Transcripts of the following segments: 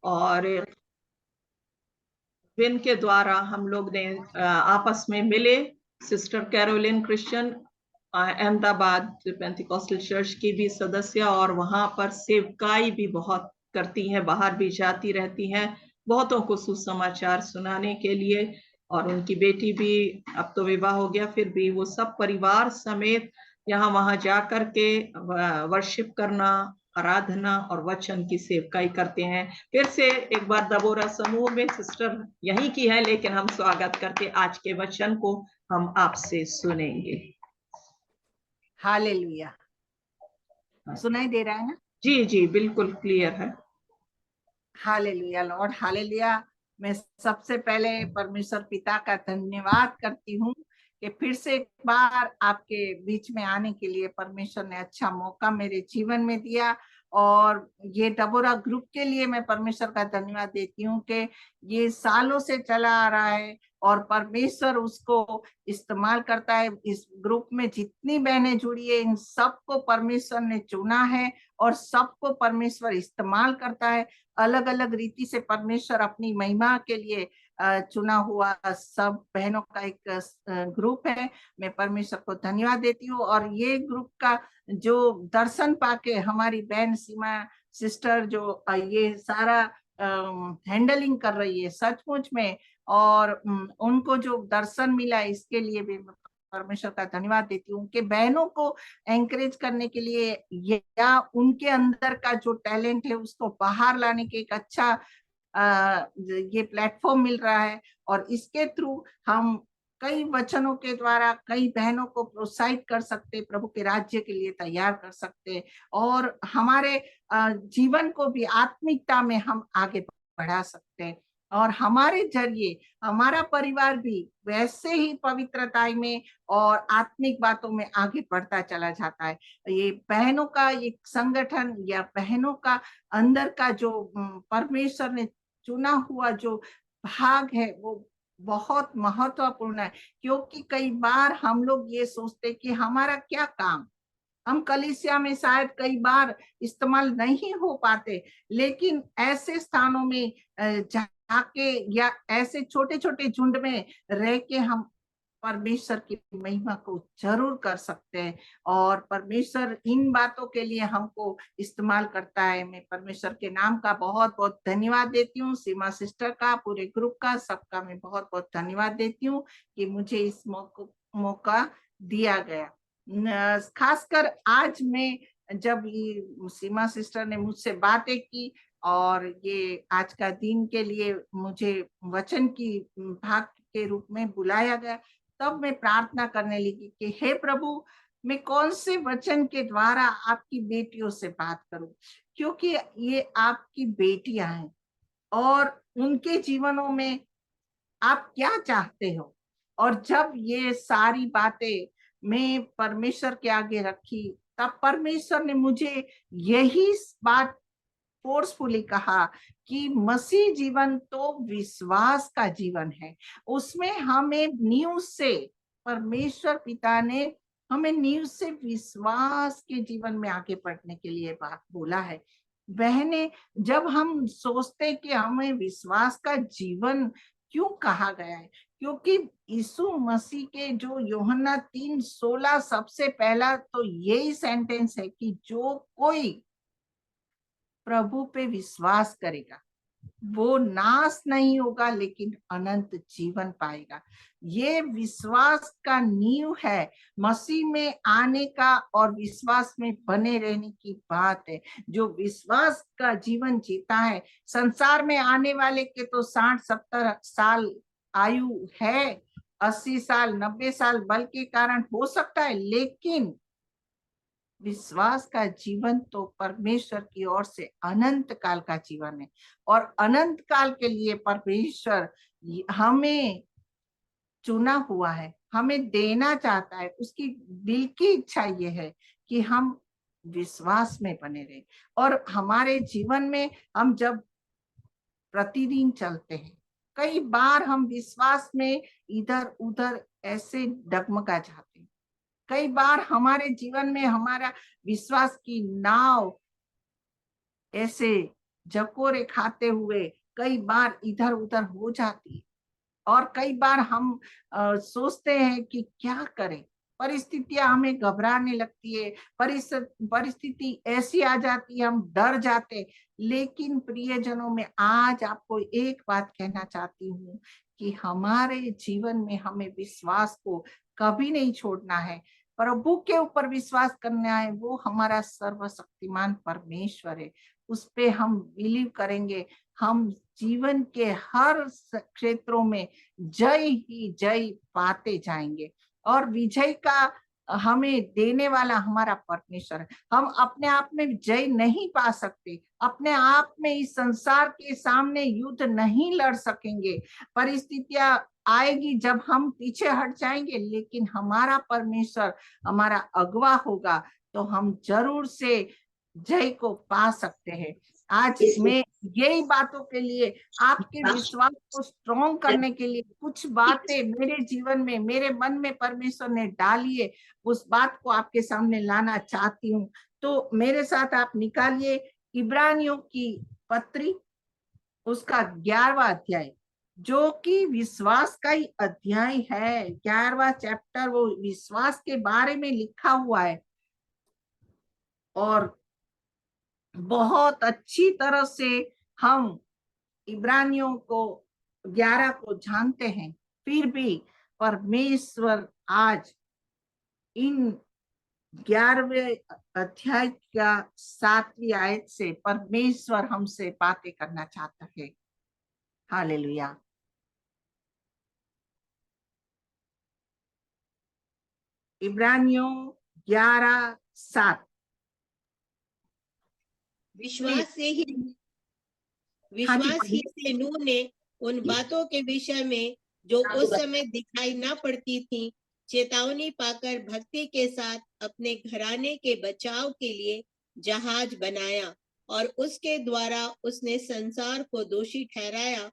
और विन के द्वारा हम लोग ने आपस में मिले। Sister Caroline Christian Ahmedabad Pentecostal church की भी सदस्य, और वहां पर सेवकाई भी बहुत करती हैं, बाहर भी जाती रहती हैं बहुतों को सुसमाचार सुनाने के लिए। और उनकी बेटी भी, अब तो विवाह हो गया, फिर भी वो सब परिवार समेत यहाँ वहां जा करके वर्शिप करना, आराधना और वचन की सेवकाई करते हैं। फिर से एक बार दबोरा समूह में सिस्टर यहीं की है, लेकिन हम स्वागत करके आज के वचन को हम आपसे सुनेंगे। हालेलुया। सुनाई दे रहा है ना? जी जी, बिल्कुल क्लियर है। Hallelujah Lord, hallelujah. मैं सबसे पहले परमेश्वर पिता का धन्यवाद करती हूँ कि फिर से एक बार आपके बीच में आने के लिए परमेश्वर ने अच्छा मौका मेरे जीवन में दिया। और ये डबोरा ग्रुप के लिए मैं परमेश्वर का धन्यवाद देती हूँ कि ये सालों से चला आ रहा है और परमेश्वर उसको इस्तेमाल करता है। इस ग्रुप में जितनी बहनें जुड़ी है, इन सबको परमेश्वर ने चुना है और सबको परमेश्वर इस्तेमाल करता है। अलग अलग रीति से परमेश्वर अपनी महिमा के लिए चुना हुआ सब बहनों का एक ग्रुप है। मैं परमेश्वर को धन्यवाद देती हूँ। और ये ग्रुप का जो दर्शन पाके हमारी बहन सीमा सिस्टर जो ये सारा हैंडलिंग कर रही है सचमुच में, और उनको जो दर्शन मिला इसके लिए भी परमेश्वर का धन्यवाद देती हूँ कि बहनों को एंकरेज करने के लिए या उनके अंदर का जो टैलेंट है उसको बाहर लाने के एक अच्छा ये प्लेटफॉर्म मिल रहा है। और इसके थ्रू हम कई वचनों के द्वारा कई बहनों को प्रोत्साहित कर सकते, प्रभु के राज्य के लिए तैयार कर सकते, और हमारे जीवन को भी आत्मिकता में हम आगे बढ़ा सकते, और हमारे जरिए हमारा परिवार भी वैसे ही पवित्रता में और आत्मिक बातों में आगे बढ़ता चला जाता है। ये बहनों का एक संगठन या बहनों का अंदर का जो परमेश्वर ने चुना हुआ जो भाग है वो बहुत महत्वपूर्ण है। क्योंकि कई बार हम लोग ये सोचते कि हमारा क्या काम, हम कलीसिया में शायद कई बार इस्तेमाल नहीं हो पाते, लेकिन ऐसे स्थानों में जाके या ऐसे छोटे छोटे झुंड में रह के हम परमेश्वर की महिमा को जरूर कर सकते हैं। और परमेश्वर इन बातों के लिए हमको इस्तेमाल करता है। मैं परमेश्वर के नाम का बहुत बहुत धन्यवाद देती हूँ, सीमा सिस्टर का, पूरे ग्रुप का, सबका मैं बहुत बहुत धन्यवाद देती हूँ कि मुझे इस मौका दिया गया। खासकर आज मैं जब ये सीमा सिस्टर ने मुझसे बातें की और ये आज का दिन के लिए मुझे वचन की भाग के रूप में बुलाया गया, तब मैं प्रार्थना करने लगी कि हे प्रभु, मैं कौन से वचन के द्वारा आपकी बेटियों से बात करूं, क्योंकि ये आपकी बेटियां हैं और उनके जीवनों में आप क्या चाहते हो। और जब ये सारी बातें मैं परमेश्वर के आगे रखी, तब परमेश्वर ने मुझे यही बात फोर्सफुली कहा कि मसीह जीवन तो विश्वास का जीवन है। उसमें हमें न्यूज से, परमेश्वर पिता ने हमें न्यूज से विश्वास के जीवन में आगे बढ़ने के लिए बात बोला है। बहने, जब हम सोचते कि हमें विश्वास का जीवन क्यों कहा गया है, क्योंकि यीशु मसीह के जो यूहन्ना 3:16 सबसे पहला तो यही सेंटेंस है कि जो कोई प्रभु पे विश्वास करेगा वो नाश नहीं होगा लेकिन अनंत जीवन पाएगा। ये विश्वास का नींव है, मसीह में आने का और विश्वास में बने रहने की बात है। जो विश्वास का जीवन जीता है, संसार में आने वाले के तो 60-70 साल आयु है, 80 साल 90 साल बल के कारण हो सकता है, लेकिन विश्वास का जीवन तो परमेश्वर की ओर से अनंत काल का जीवन है। और अनंत काल के लिए परमेश्वर हमें चुना हुआ है, हमें देना चाहता है। उसकी दिल की इच्छा ये है कि हम विश्वास में बने रहे। और हमारे जीवन में हम जब प्रतिदिन चलते हैं, कई बार हम विश्वास में इधर उधर ऐसे डगमगा जाते हैं। कई बार हमारे जीवन में हमारा विश्वास की नाव ऐसे जकोरे खाते हुए कई बार इधर उधर हो जाती है, और कई बार हम सोचते हैं कि क्या करें, परिस्थितियां हमें घबराने लगती है, परिस्थिति ऐसी आ जाती है, हम डर जाते। लेकिन प्रियजनों, में आज आपको एक बात कहना चाहती हूँ कि हमारे जीवन में हमें विश्वास को कभी नहीं छोड़ना है। प्रभु के ऊपर विश्वास करना है, वो हमारा सर्वशक्तिमान परमेश्वर है, उस पे हम बिलीव करेंगे, हम जीवन के हर क्षेत्रों में जय ही जय पाते जाएंगे। और विजय का हमें देने वाला हमारा परमेश्वर है। हम अपने आप में जय नहीं पा सकते, अपने आप में इस संसार के सामने युद्ध नहीं लड़ सकेंगे। परिस्थितियां आएगी जब हम पीछे हट जाएंगे, लेकिन हमारा परमेश्वर हमारा अगवा होगा तो हम जरूर से जय को पा सकते हैं। आज मैं यही बातों के लिए, आपके विश्वास को स्ट्रॉन्ग करने के लिए कुछ बातें मेरे जीवन में, मेरे मन में परमेश्वर ने डाली है, उस बात को आपके सामने लाना चाहती हूँ। तो मेरे साथ आप निकालिए इब्रानियों की पत्री, उसका 11वां अध्याय, जो कि विश्वास का ही अध्याय है। 11वां चैप्टर वो विश्वास के बारे में लिखा हुआ है, और बहुत अच्छी तरह से हम इब्रानियों को 11 को जानते हैं। फिर भी परमेश्वर आज इन 11वें अध्याय का 7वीं आयत से परमेश्वर हमसे बातें करना चाहता है। हालेलुया। इब्रानियों 11:7। विश्वास हाँ जी, ही से नूह ने उन बातों के विषय में जो उस समय दिखाई ना पड़ती थी, चेतावनी पाकर भक्ति के साथ अपने घराने के बचाव के लिए जहाज बनाया, और उसके द्वारा उसने संसार को दोषी ठहराया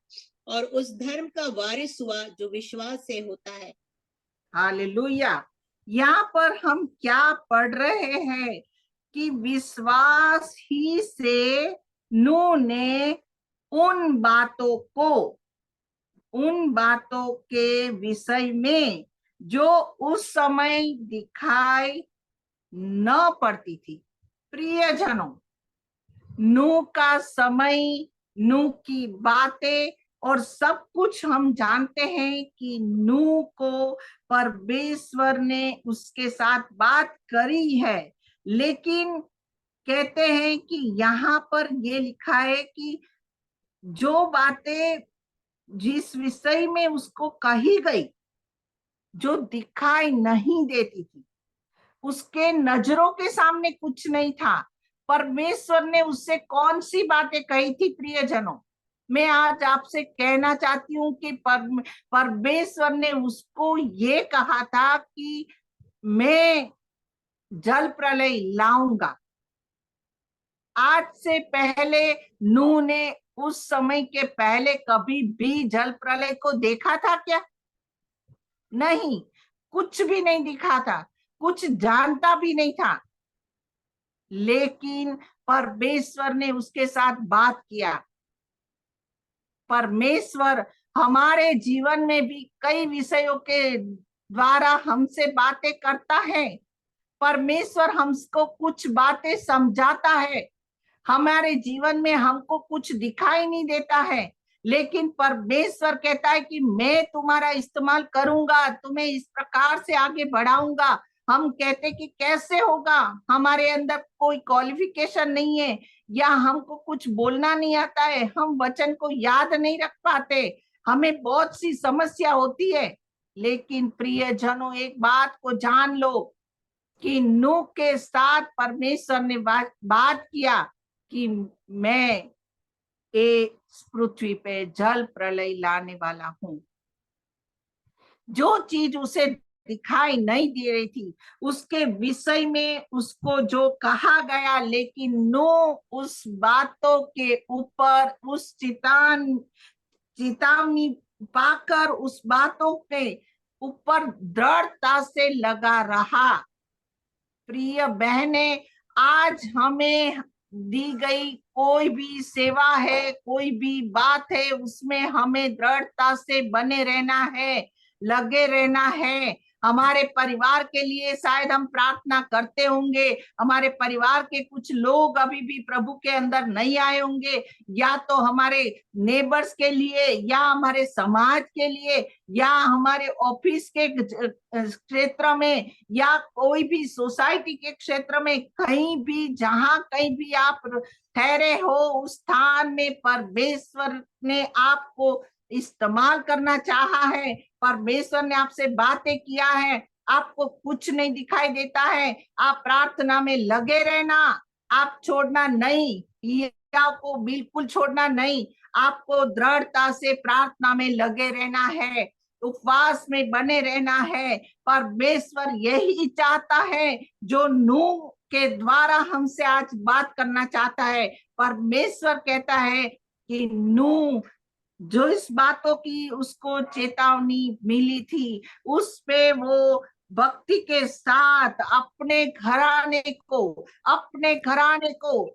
और उस धर्म का वारिस हुआ जो विश्वास से होता है। हालेलुया। यहाँ पर हम क्या पढ़ रहे हैं कि विश्वास ही से नूह ने उन बातों के विषय में जो उस समय दिखाई न पड़ती थी। प्रियजनों, नूह का समय, नूह की बातें और सब कुछ हम जानते हैं कि नूह को परमेश्वर ने उसके साथ बात करी है। लेकिन कहते हैं कि यहाँ पर ये लिखा है कि जो बातें जिस विषय में उसको कही गई, जो दिखाई नहीं देती थी, उसके नजरों के सामने कुछ नहीं था, परमेश्वर ने उससे कौन सी बातें कही थी। प्रियजनों, मैं आज आपसे कहना चाहती हूँ कि परमेश्वर ने उसको ये कहा था कि मैं जल प्रलय लाऊंगा। आज से पहले नूह ने उस समय के पहले कभी भी जल प्रलय को देखा था क्या? नहीं, कुछ भी नहीं दिखा था, कुछ जानता भी नहीं था। लेकिन परमेश्वर ने उसके साथ बात किया। परमेश्वर हमारे जीवन में भी कई विषयों के द्वारा हमसे बातें करता है। परमेश्वर हमको कुछ बातें समझाता है। हमारे जीवन में हमको कुछ दिखाई नहीं देता है, लेकिन परमेश्वर कहता है कि मैं तुम्हारा इस्तेमाल करूंगा, तुम्हें इस प्रकार से आगे बढ़ाऊंगा। हम कहते कि कैसे होगा, हमारे अंदर कोई क्वालिफिकेशन नहीं है, या हमको कुछ बोलना नहीं आता है, हम वचन को याद नहीं रख पाते, हमें बहुत सी समस्या होती है। लेकिन प्रियजनों, एक बात को जान लो कि नूह के साथ परमेश्वर ने बात किया कि मैं इस पृथ्वी पे जल प्रलय लाने वाला हूं। जो चीज उसे दिखाई नहीं दे रही थी, उसके विषय में उसको जो कहा गया, लेकिन नूह उस बातों के ऊपर उस चेतावनी पाकर उस बातों के ऊपर दृढ़ता से लगा रहा। प्रिय बहने, आज हमें दी गई कोई भी सेवा है, कोई भी बात है, उसमें हमें दृढ़ता से बने रहना है, लगे रहना है। हमारे परिवार के लिए शायद हम प्रार्थना करते होंगे, हमारे परिवार के कुछ लोग अभी भी प्रभु के अंदर नहीं आए होंगे, या तो हमारे नेबर्स के लिए, या हमारे समाज के लिए, या हमारे ऑफिस के क्षेत्र में, या कोई भी सोसाइटी के क्षेत्र में, कहीं भी जहां कहीं भी आप ठहरे हो, उस स्थान में परमेश्वर ने आपको इस्तेमाल करना चाहा है। परमेश्वर ने आपसे बातें किया है, आपको कुछ नहीं दिखाई देता है, आप प्रार्थना में लगे रहना, आप छोड़ना नहीं, को बिल्कुल छोड़ना नहीं, आपको दृढ़ता से प्रार्थना में लगे रहना है, उपवास में बने रहना है। परमेश्वर यही चाहता है जो नूह के द्वारा हमसे आज बात करना चाहता है। परमेश्वर कहता है कि नूह जो इस बातों की उसको चेतावनी मिली थी, उस पे वो भक्ति के साथ अपने घराने को,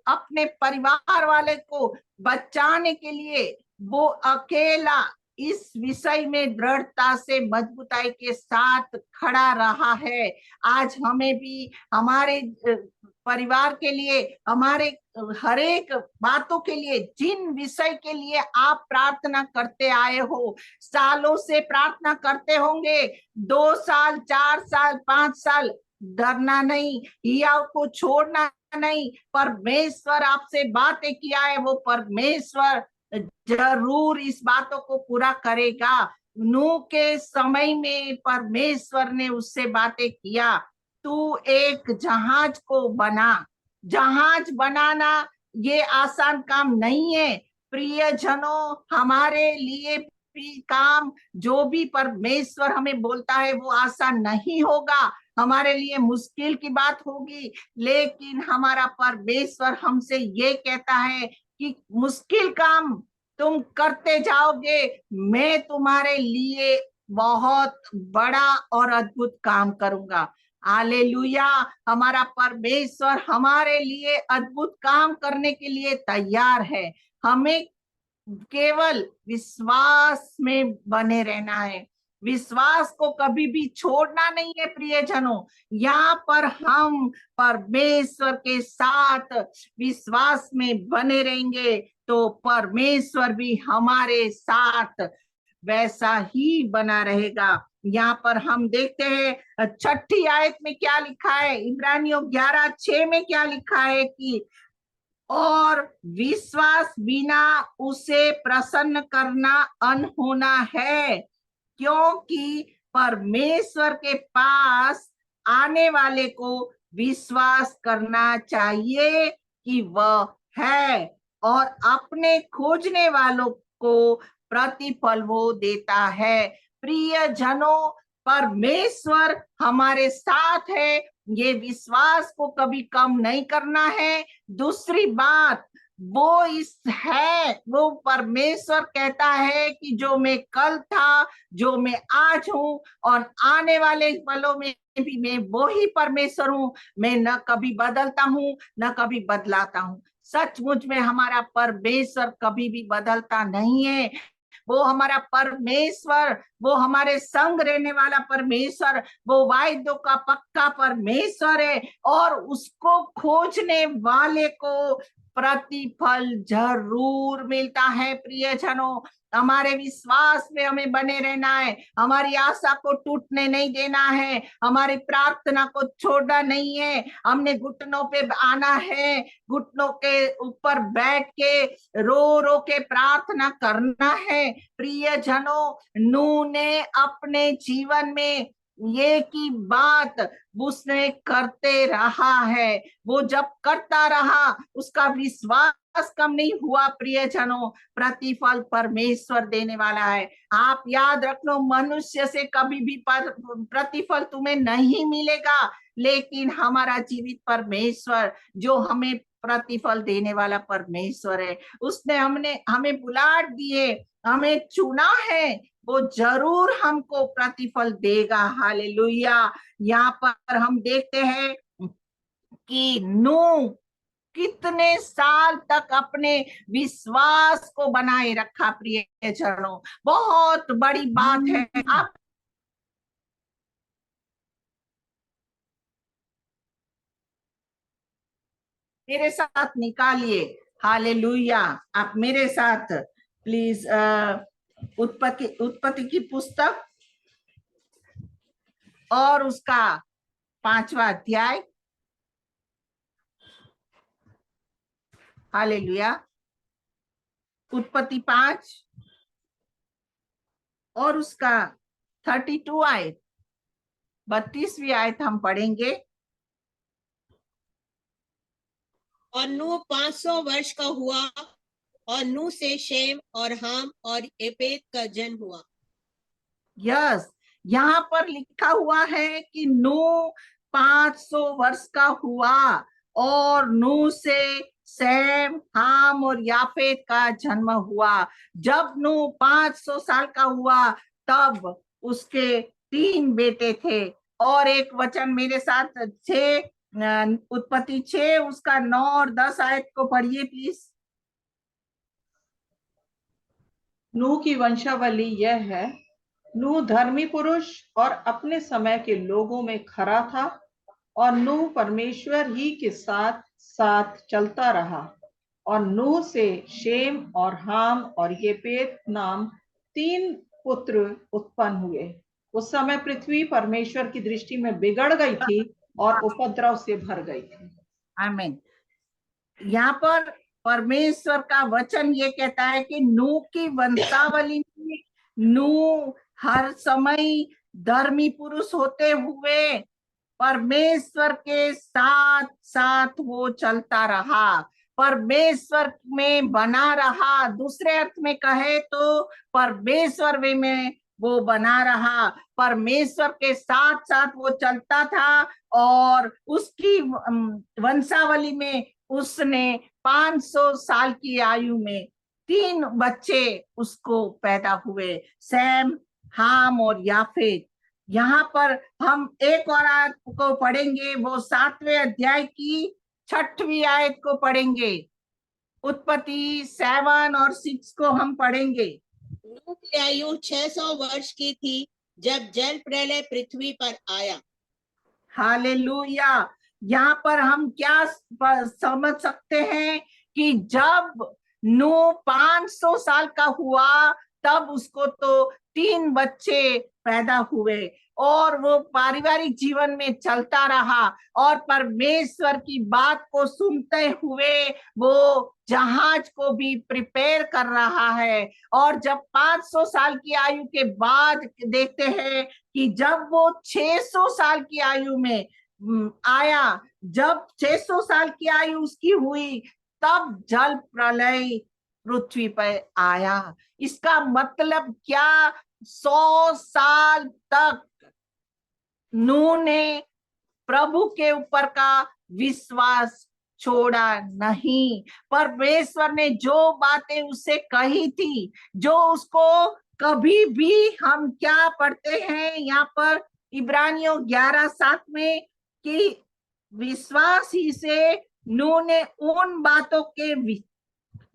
अपने परिवार वाले को बचाने के लिए वो अकेला इस विषय में दृढ़ता से मजबूताई के साथ खड़ा रहा है। आज हमें भी हमारे परिवार के लिए, हमारे हर एक बातों के लिए, जिन विषय के लिए आप प्रार्थना करते आए हो, सालों से प्रार्थना करते होंगे, 2 साल, 4 साल, 5 साल, डरना नहीं, या को छोड़ना नहीं। परमेश्वर आपसे बातें किया है, वो परमेश्वर जरूर इस बातों को पूरा करेगा। नूह के समय में परमेश्वर ने उससे बातें किया, तू एक जहाज को बना। जहाज बनाना ये आसान काम नहीं है प्रियजनों, हमारे लिए भी काम जो भी परमेश्वर हमें बोलता है वो आसान नहीं होगा, हमारे लिए मुश्किल की बात होगी, लेकिन हमारा परमेश्वर हमसे ये कहता है कि मुश्किल काम तुम करते जाओगे, मैं तुम्हारे लिए बहुत बड़ा और अद्भुत काम करूंगा। हालेलुया। हमारा परमेश्वर हमारे लिए अद्भुत काम करने के लिए तैयार है। हमें केवल विश्वास में बने रहना है, विश्वास को कभी भी छोड़ना नहीं है प्रियजनों। यहाँ पर हम परमेश्वर के साथ विश्वास में बने रहेंगे तो परमेश्वर भी हमारे साथ वैसा ही बना रहेगा। यहाँ पर हम देखते हैं 6ठी आयत में क्या लिखा है, इब्रानियों 11:6 में क्या लिखा है कि और विश्वास बिना उसे प्रसन्न करना अनहोना है, क्योंकि परमेश्वर के पास आने वाले को विश्वास करना चाहिए कि वह है, और अपने खोजने वालों को प्रतिफल वो देता है। प्रिय जनों, परमेश्वर हमारे साथ है, ये विश्वास को कभी कम नहीं करना है। दूसरी बात, वो परमेश्वर कहता है कि जो मैं कल था, जो मैं आज हूँ और आने वाले पलों में भी मैं वो ही परमेश्वर हूँ। मैं न कभी बदलता हूँ न कभी बदलाता हूँ। सचमुच में हमारा परमेश्वर कभी भी बदलता नहीं है। वो हमारा परमेश्वर, वो हमारे संग रहने वाला परमेश्वर, वो वायदों का पक्का परमेश्वर है, और उसको खोजने वाले को प्रतिफल जरूर मिलता है। प्रियजनों, हमारे विश्वास में हमें बने रहना है, हमारी आशा को टूटने नहीं देना है, हमारी प्रार्थना को छोड़ना नहीं है। हमने घुटनों पे आना है, घुटनों के ऊपर बैठ के रो रो के प्रार्थना करना है। प्रियजनों, नूह ने अपने जीवन में ये की बात उसने करते रहा है, वो जब करता रहा उसका विश्वास कम नहीं हुआ। प्रियजनों, प्रतिफल परमेश्वर देने वाला है। आप याद रख लो, मनुष्य से कभी भी प्रतिफल तुम्हें नहीं मिलेगा, लेकिन हमारा जीवित परमेश्वर जो हमें प्रतिफल देने वाला परमेश्वर है, उसने हमें बुलाहट दिए, हमें चुना है, वो जरूर हमको प्रतिफल देगा। हालेलुया। यहाँ पर हम देखते हैं कि नूह कितने साल तक अपने विश्वास को बनाए रखा प्रियजनों, बहुत बड़ी बात है। आप मेरे साथ निकालिए, हालेलुया। आप मेरे साथ प्लीज उत्पत्ति की पुस्तक और उसका 5वां अध्याय, हालेलुया। उत्पत्ति 5 और उसका 32 आयत, 32वीं आयत हम पढ़ेंगे। और नूह 500 वर्ष का हुआ और नूह से शेम और हाम और एपेत का जन्म हुआ। यस, यहाँ पर लिखा हुआ है कि नूह 500 वर्ष का हुआ और नूह से सैम, हाम और याफेत का जन्म हुआ। जब नूह 500 साल का हुआ तब उसके 3 बेटे थे। और एक वचन मेरे साथ 6 उत्पत्ति 6 उसका 9 और 10 आयत को पढ़िए प्लीज। नूह की वंशावली यह है, नूह धर्मी पुरुष और अपने समय के लोगों में खरा था, और नूह परमेश्वर ही के साथ साथ चलता रहा। और नूह से शेम और हाम और येपेत नाम 3 पुत्र उत्पन्न हुए। उस समय पृथ्वी परमेश्वर की दृष्टि में बिगड़ गई थी और उपद्रव से भर गई थी। आमीन। यहाँ पर परमेश्वर का वचन ये कहता है कि नूह की वंशावली में नूह हर समय धर्मी पुरुष होते हुए परमेश्वर के साथ साथ वो चलता रहा, परमेश्वर में बना रहा। दूसरे अर्थ में कहे तो परमेश्वर में वो बना रहा, परमेश्वर के साथ साथ वो चलता था। और उसकी वंशावली में उसने 500 साल की आयु में 3 बच्चे उसको पैदा हुए, सैम, हाम और याफेत। यहाँ पर हम एक और आयत को पढ़ेंगे, वो 7वें अध्याय की 6वीं आयत को पढ़ेंगे। उत्पत्ति 7 और 6 को हम पढ़ेंगे। नूह की आयु 600 वर्ष की थी जब जल प्रलय पृथ्वी पर आया। हालेलुया। यहाँ पर हम क्या समझ सकते हैं कि जब नूह 500 साल का हुआ तब उसको तो 3 बच्चे पैदा हुए और वो पारिवारिक जीवन में चलता रहा और परमेश्वर की बात को सुनते हुए वो जहाज को भी प्रिपेयर कर रहा है। और जब 500 साल की आयु के बाद देखते हैं कि जब वो 600 साल की आयु में आया, जब 600 साल की आयु उसकी हुई तब जल प्रलय पृथ्वी पर आया। इसका मतलब क्या? 100 साल तक नूह ने प्रभु के ऊपर का विश्वास छोड़ा नहीं। परमेश्वर ने जो बातें उससे कही थी, जो उसको कभी भी, हम क्या पढ़ते हैं यहाँ पर इब्रानियों 11:7 में कि विश्वास ही से नूह ने उन बातों के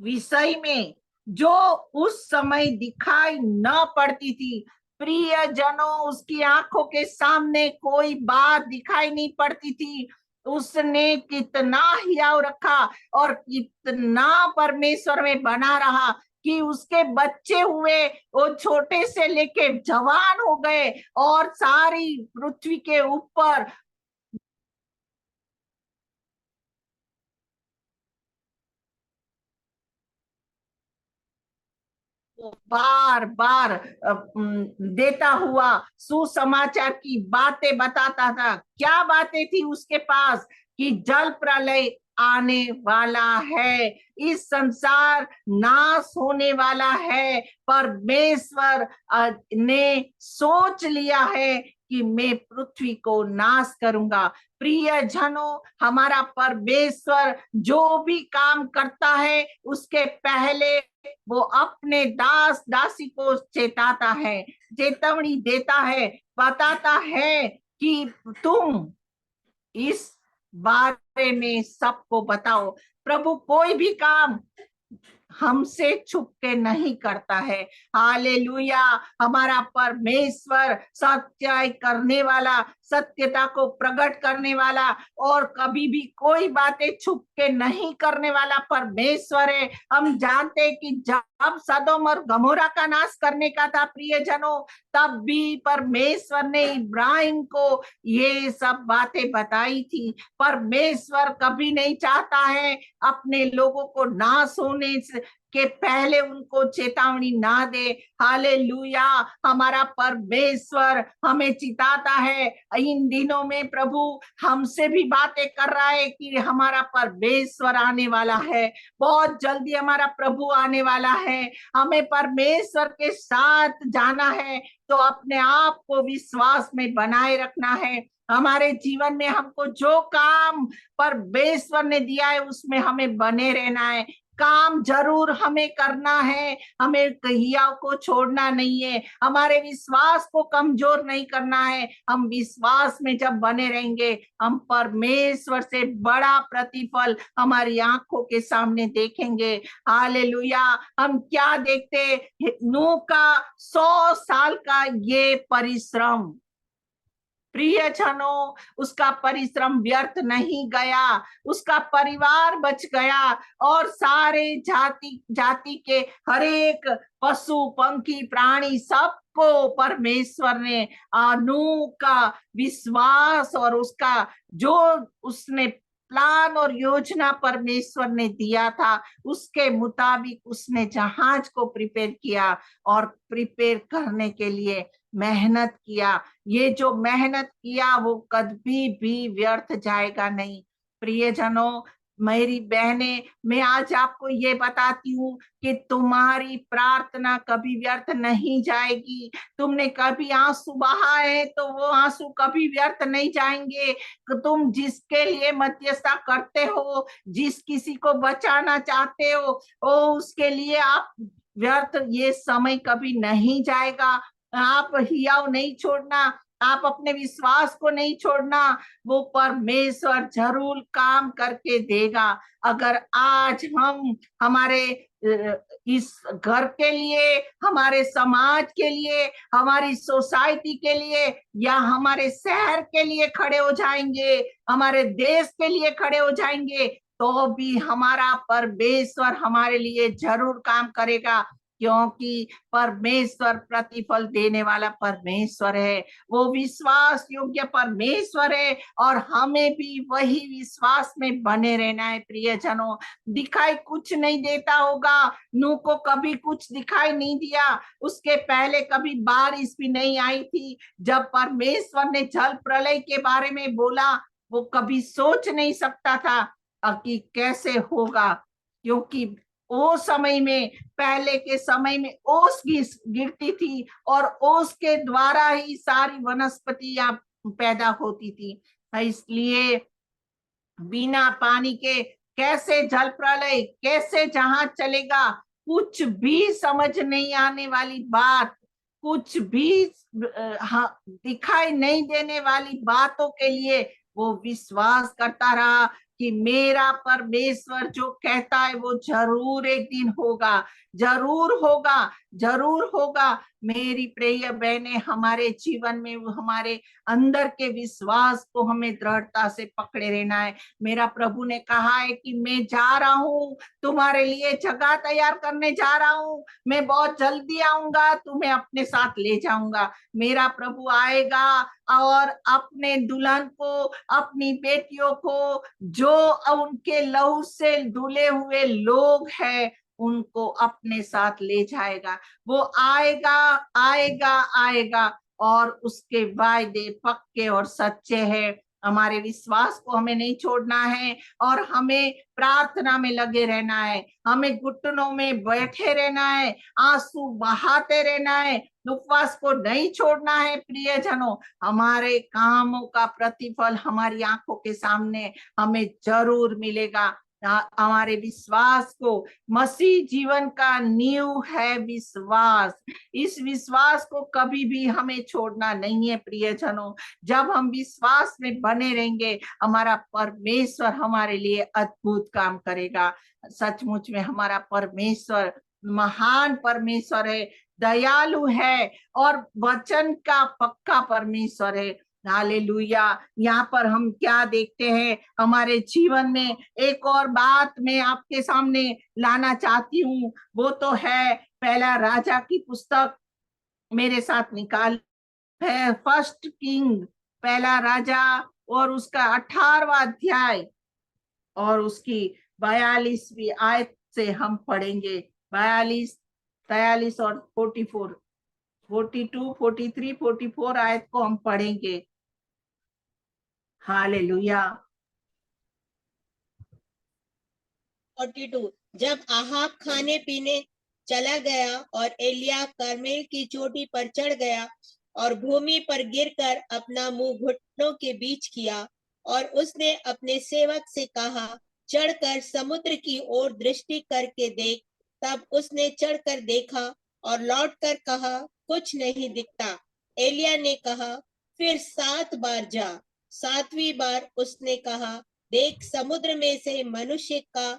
विषय में जो उस समय दिखाई न पड़ती थी, प्रिय जनों, उसकी आंखों के सामने कोई बात दिखाई नहीं पड़ती थी, उसने कितना हियाव रखा और कितना परमेश्वर में बना रहा कि उसके बच्चे हुए, वो छोटे से लेके जवान हो गए और सारी पृथ्वी के ऊपर बार बार देता हुआ सुसमाचार की बातें बताता था। क्या बातें थी उसके पास? कि जल प्रलय आने वाला है, इस संसार नाश होने वाला है। परमेश्वर ने सोच लिया है कि मैं पृथ्वी को नाश करूंगा। प्रिय जनों, हमारा परमेश्वर जो भी काम करता है उसके पहले वो अपने दास दासी को चेताता है, चेतावनी देता है, बताता है कि तुम इस बारे में सबको बताओ। प्रभु कोई भी काम हमसे छुप के नहीं करता है। हालेलुया। हमारा परमेश्वर सच्चाई करने वाला, सत्यता को प्रकट करने वाला और कभी भी कोई बातें छुप के नहीं करने वाला परमेश्वर है। हम जानते हैं कि जब सदोम और गमोरा का नाश करने का था प्रियजनों, तब भी परमेश्वर ने इब्राहिम को ये सब बातें बताई थी। परमेश्वर कभी नहीं चाहता है अपने लोगों को नाश होने के पहले उनको चेतावनी ना दे। हालेलुया। हमारा परमेश्वर हमें चिताता है। इन दिनों में प्रभु हमसे भी बातें कर रहा है कि हमारा परमेश्वर आने वाला है, बहुत जल्दी हमारा प्रभु आने वाला है। हमें परमेश्वर के साथ जाना है तो अपने आप को विश्वास में बनाए रखना है। हमारे जीवन में हमको जो काम परमेश्वर ने दिया है उसमें हमें बने रहना है। काम जरूर हमें करना है, हमें कहिया को छोड़ना नहीं है, हमारे विश्वास को कमजोर नहीं करना है। हम विश्वास में जब बने रहेंगे, हम परमेश्वर से बड़ा प्रतिफल हमारी आंखों के सामने देखेंगे। हालेलुया। हम क्या देखते, नूह का 100 साल का ये परिश्रम, प्रियजनों, उसका परिश्रम व्यर्थ नहीं गया, उसका परिवार बच गया और सारे जाति के हरेक पशु पंखी प्राणी सबको परमेश्वर ने नूह का विश्वास और उसका जो उसने प्लान और योजना परमेश्वर ने दिया था उसके मुताबिक उसने जहाज को प्रिपेयर किया और प्रिपेयर करने के लिए मेहनत किया। ये जो मेहनत किया वो कभी भी व्यर्थ जाएगा नहीं। प्रियजनों, मेरी बहनें, मैं आज आपको ये बताती हूँ कि तुम्हारी प्रार्थना कभी व्यर्थ नहीं जाएगी। तुमने कभी आंसू बहा है तो वो आंसू कभी व्यर्थ नहीं जाएंगे। तुम जिसके लिए मध्यस्थता करते हो, जिस किसी को बचाना चाहते हो, वो उसके लिए आप व्यर्थ, ये समय कभी नहीं जाएगा। आप हियाव नहीं छोड़ना, आप अपने विश्वास को नहीं छोड़ना, वो परमेश्वर जरूर काम करके देगा। अगर आज हम हमारे इस घर के लिए, हमारे समाज के लिए, हमारी सोसाइटी के लिए या हमारे शहर के लिए खड़े हो जाएंगे, हमारे देश के लिए खड़े हो जाएंगे, तो भी हमारा परमेश्वर हमारे लिए जरूर काम करेगा, क्योंकि परमेश्वर प्रतिफल देने वाला परमेश्वर है। वो विश्वास योग्य परमेश्वर है और हमें भी वही विश्वास में बने रहना है। प्रियजनों, दिखाई कुछ नहीं देता होगा, नूह को कभी कुछ दिखाई नहीं दिया, उसके पहले कभी बारिश भी नहीं आई थी। जब परमेश्वर ने जल प्रलय के बारे में बोला, वो कभी सोच नहीं सकता था कि कैसे होगा, क्योंकि ओ समय में, पहले के समय में ओस गिरती थी और ओस के द्वारा ही सारी वनस्पतियां पैदा होती थी। इसलिए बिना पानी के कैसे जल प्रलय, कैसे जहाज चलेगा, कुछ भी समझ नहीं आने वाली बात, कुछ भी दिखाई नहीं देने वाली बातों के लिए वो विश्वास करता रहा कि मेरा परमेश्वर जो कहता है वो जरूर एक दिन होगा, जरूर होगा, जरूर होगा। मेरी प्रिय बहनें, हमारे जीवन में हमारे अंदर के विश्वास को हमें दृढ़ता से पकड़े रहना है। मेरा प्रभु ने कहा है कि मैं जा रहा हूँ, तुम्हारे लिए जगह तैयार करने जा रहा हूँ, मैं बहुत जल्दी आऊंगा, तुम्हें अपने साथ ले जाऊंगा। मेरा प्रभु आएगा और अपने दुल्हन को, अपनी बेटियों को, जो उनके लहू से धुले हुए लोग हैं, उनको अपने साथ ले जाएगा। वो आएगा, आएगा, आएगा और उसके वायदे पक्के और सच्चे हैं। हमारे विश्वास को हमें नहीं छोड़ना है और हमें प्रार्थना में लगे रहना है, हमें घुटनों में बैठे रहना है, आंसू बहाते रहना है, उपवास को नहीं छोड़ना है। प्रियजनों, हमारे कामों का प्रतिफल हमारी आंखों के सामने हमें जरूर मिलेगा। हमारे विश्वास को, मसीह जीवन का नींव है विश्वास। इस विश्वास को कभी भी हमें छोड़ना नहीं है प्रियजनों। जब हम विश्वास में बने रहेंगे, हमारा परमेश्वर हमारे लिए अद्भुत काम करेगा। सचमुच में हमारा परमेश्वर महान परमेश्वर है, दयालु है और वचन का पक्का परमेश्वर है। हालेलुया। यहाँ पर हम क्या देखते हैं हमारे जीवन में? एक और बात मैं आपके सामने लाना चाहती हूँ, वो तो है पहला राजा की पुस्तक। मेरे साथ निकाल है फर्स्ट किंग, पहला राजा, और उसका 18वां अध्याय और उसकी 42वीं आयत से हम पढ़ेंगे। 42, 43 और 44, 42, 43, 44 आयत को हम पढ़ेंगे। हालेलुया। 42। जब आहाब खाने पीने चला गया और एलिया कर्मेल की चोटी पर चढ़ गया और भूमि पर गिरकर अपना मुंह घुटनों के बीच किया, और उसने अपने सेवक से कहा, चढ़कर समुद्र की ओर दृष्टि करके देख। तब उसने चढ़कर देखा और लौटकर कहा, कुछ नहीं दिखता। एलिया ने कहा, फिर 7 बार जा। 7वीं बार उसने कहा, देख, समुद्र में से मनुष्य का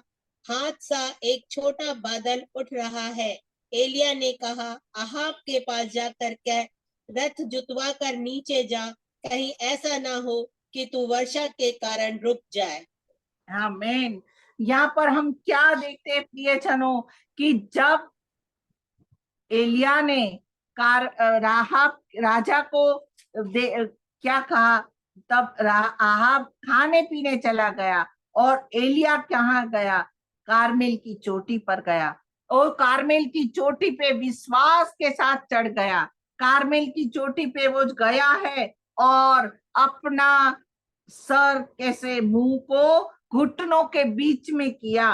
हाथ सा एक छोटा बादल उठ रहा है। एलिया ने कहा, आहाब के पास जाकर कह, रथ जुतवा कर नीचे जा, कहीं ऐसा ना हो कि तू वर्षा के कारण रुक जाए। आमीन। यहाँ पर हम क्या देखते हैं प्रियजनों, कि जब एलिया ने राहाब राजा को क्या कहा, तब आहाब खाने पीने चला गया और एलिया कहाँ गया? कारमेल की चोटी पर गया और कारमेल की चोटी पे विश्वास के साथ चढ़ गया। कारमेल की चोटी पे वो गया है और अपना सर कैसे मुंह को घुटनों के बीच में किया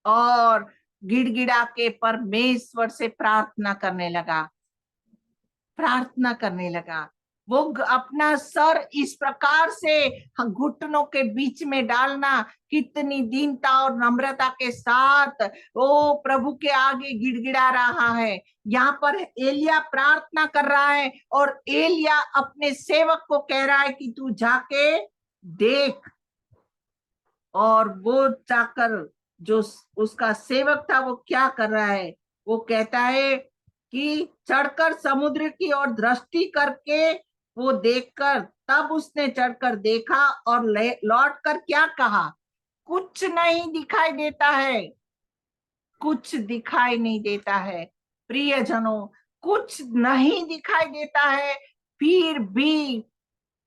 और गिड़गिड़ा के परमेश्वर से प्रार्थना करने लगा। वो अपना सर इस प्रकार से घुटनों के बीच में डालना, कितनी दीनता और नम्रता के साथ वो प्रभु के आगे गिड़गिड़ा रहा है। यहाँ पर एलिया प्रार्थना कर रहा है और एलिया अपने सेवक को कह रहा है कि तू जाके देख। और वो जाकर जो उसका सेवक था वो क्या कर रहा है? वो कहता है कि चढ़कर समुद्र की ओर दृष्टि करके वो देखकर, तब उसने चढ़कर देखा और लौटकर क्या कहा? कुछ नहीं दिखाई देता है, कुछ दिखाई नहीं देता है। प्रियजनों, कुछ नहीं दिखाई देता है, फिर भी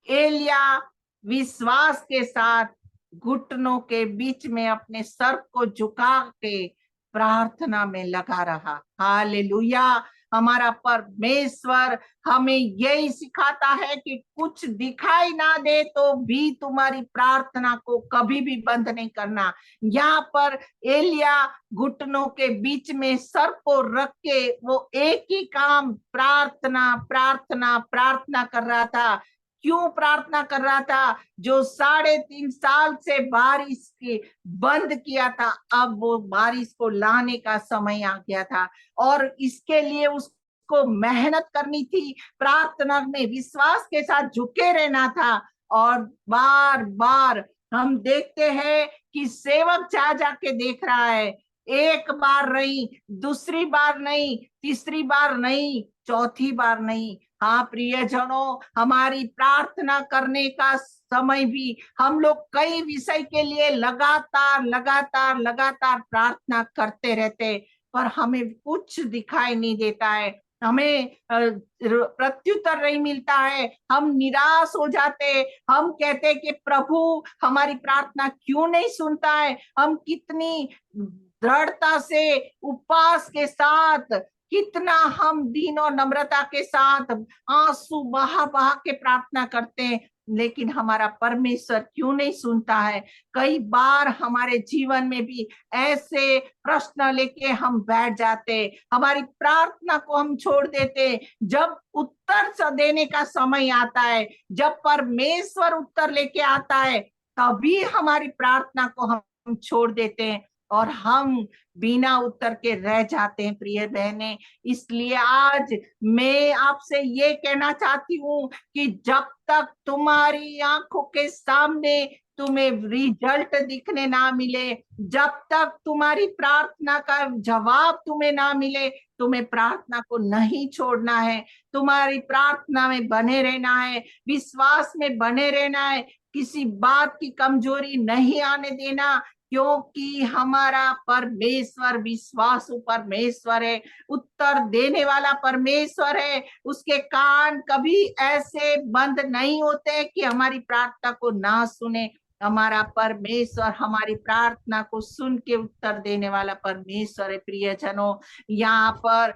एलिया विश्वास के साथ घुटनों के बीच में अपने सर को झुका के प्रार्थना में लगा रहा। हालेलुया। हमारा परमेश्वर हमें यही सिखाता है कि कुछ दिखाई ना दे तो भी तुम्हारी प्रार्थना को कभी भी बंद नहीं करना। यहाँ पर एलिया घुटनों के बीच में सर को रख के वो एक ही काम, प्रार्थना प्रार्थना प्रार्थना कर रहा था। क्यों प्रार्थना कर रहा था? जो 3.5 साल से बारिश के बंद किया था, अब वो बारिश को लाने का समय आ गया था और इसके लिए उसको मेहनत करनी थी, प्रार्थना में विश्वास के साथ झुके रहना था। और बार बार हम देखते हैं कि सेवक जा जाके देख रहा है, एक बार नहीं, दूसरी बार नहीं, तीसरी बार नहीं, चौथी बार नहीं। हाँ प्रियजनों, हमारी प्रार्थना करने का समय भी हम लोग कई विषय के लिए लगातार लगातार लगातार प्रार्थना करते रहते, पर हमें कुछ दिखाई नहीं देता है, हमें प्रत्युत्तर नहीं मिलता है। हम निराश हो जाते, हम कहते हैं कि प्रभु हमारी प्रार्थना क्यों नहीं सुनता है। हम कितनी दृढ़ता से उपवास के साथ, कितना हम दीन और नम्रता के साथ आंसू बहा बहा के प्रार्थना करते हैं, लेकिन हमारा परमेश्वर क्यों नहीं सुनता है? कई बार हमारे जीवन में भी ऐसे प्रश्न लेके हम बैठ जाते, हमारी प्रार्थना को हम छोड़ देते। जब उत्तर देने का समय आता है, जब परमेश्वर उत्तर लेके आता है, तभी हमारी प्रार्थना को हम छोड़ देते हैं और हम बिना उत्तर के रह जाते हैं प्रिय बहनें। इसलिए आज मैं आपसे ये कहना चाहती हूँ कि जब तक तुम्हारी आंखों के सामने तुम्हें रिजल्ट दिखने ना मिले, जब तक तुम्हारी प्रार्थना का जवाब तुम्हें ना मिले, तुम्हें प्रार्थना को नहीं छोड़ना है, तुम्हारी प्रार्थना में बने रहना है, विश्वास में बने रहना है, किसी बात की कमजोरी नहीं आने देना, क्योंकि हमारा परमेश्वर विश्वासु परमेश्वर है, उत्तर देने वाला परमेश्वर है। उसके कान कभी ऐसे बंद नहीं होते कि हमारी प्रार्थना को ना सुने। हमारा परमेश्वर हमारी प्रार्थना को सुन के उत्तर देने वाला परमेश्वर है। प्रियजनों, यहाँ पर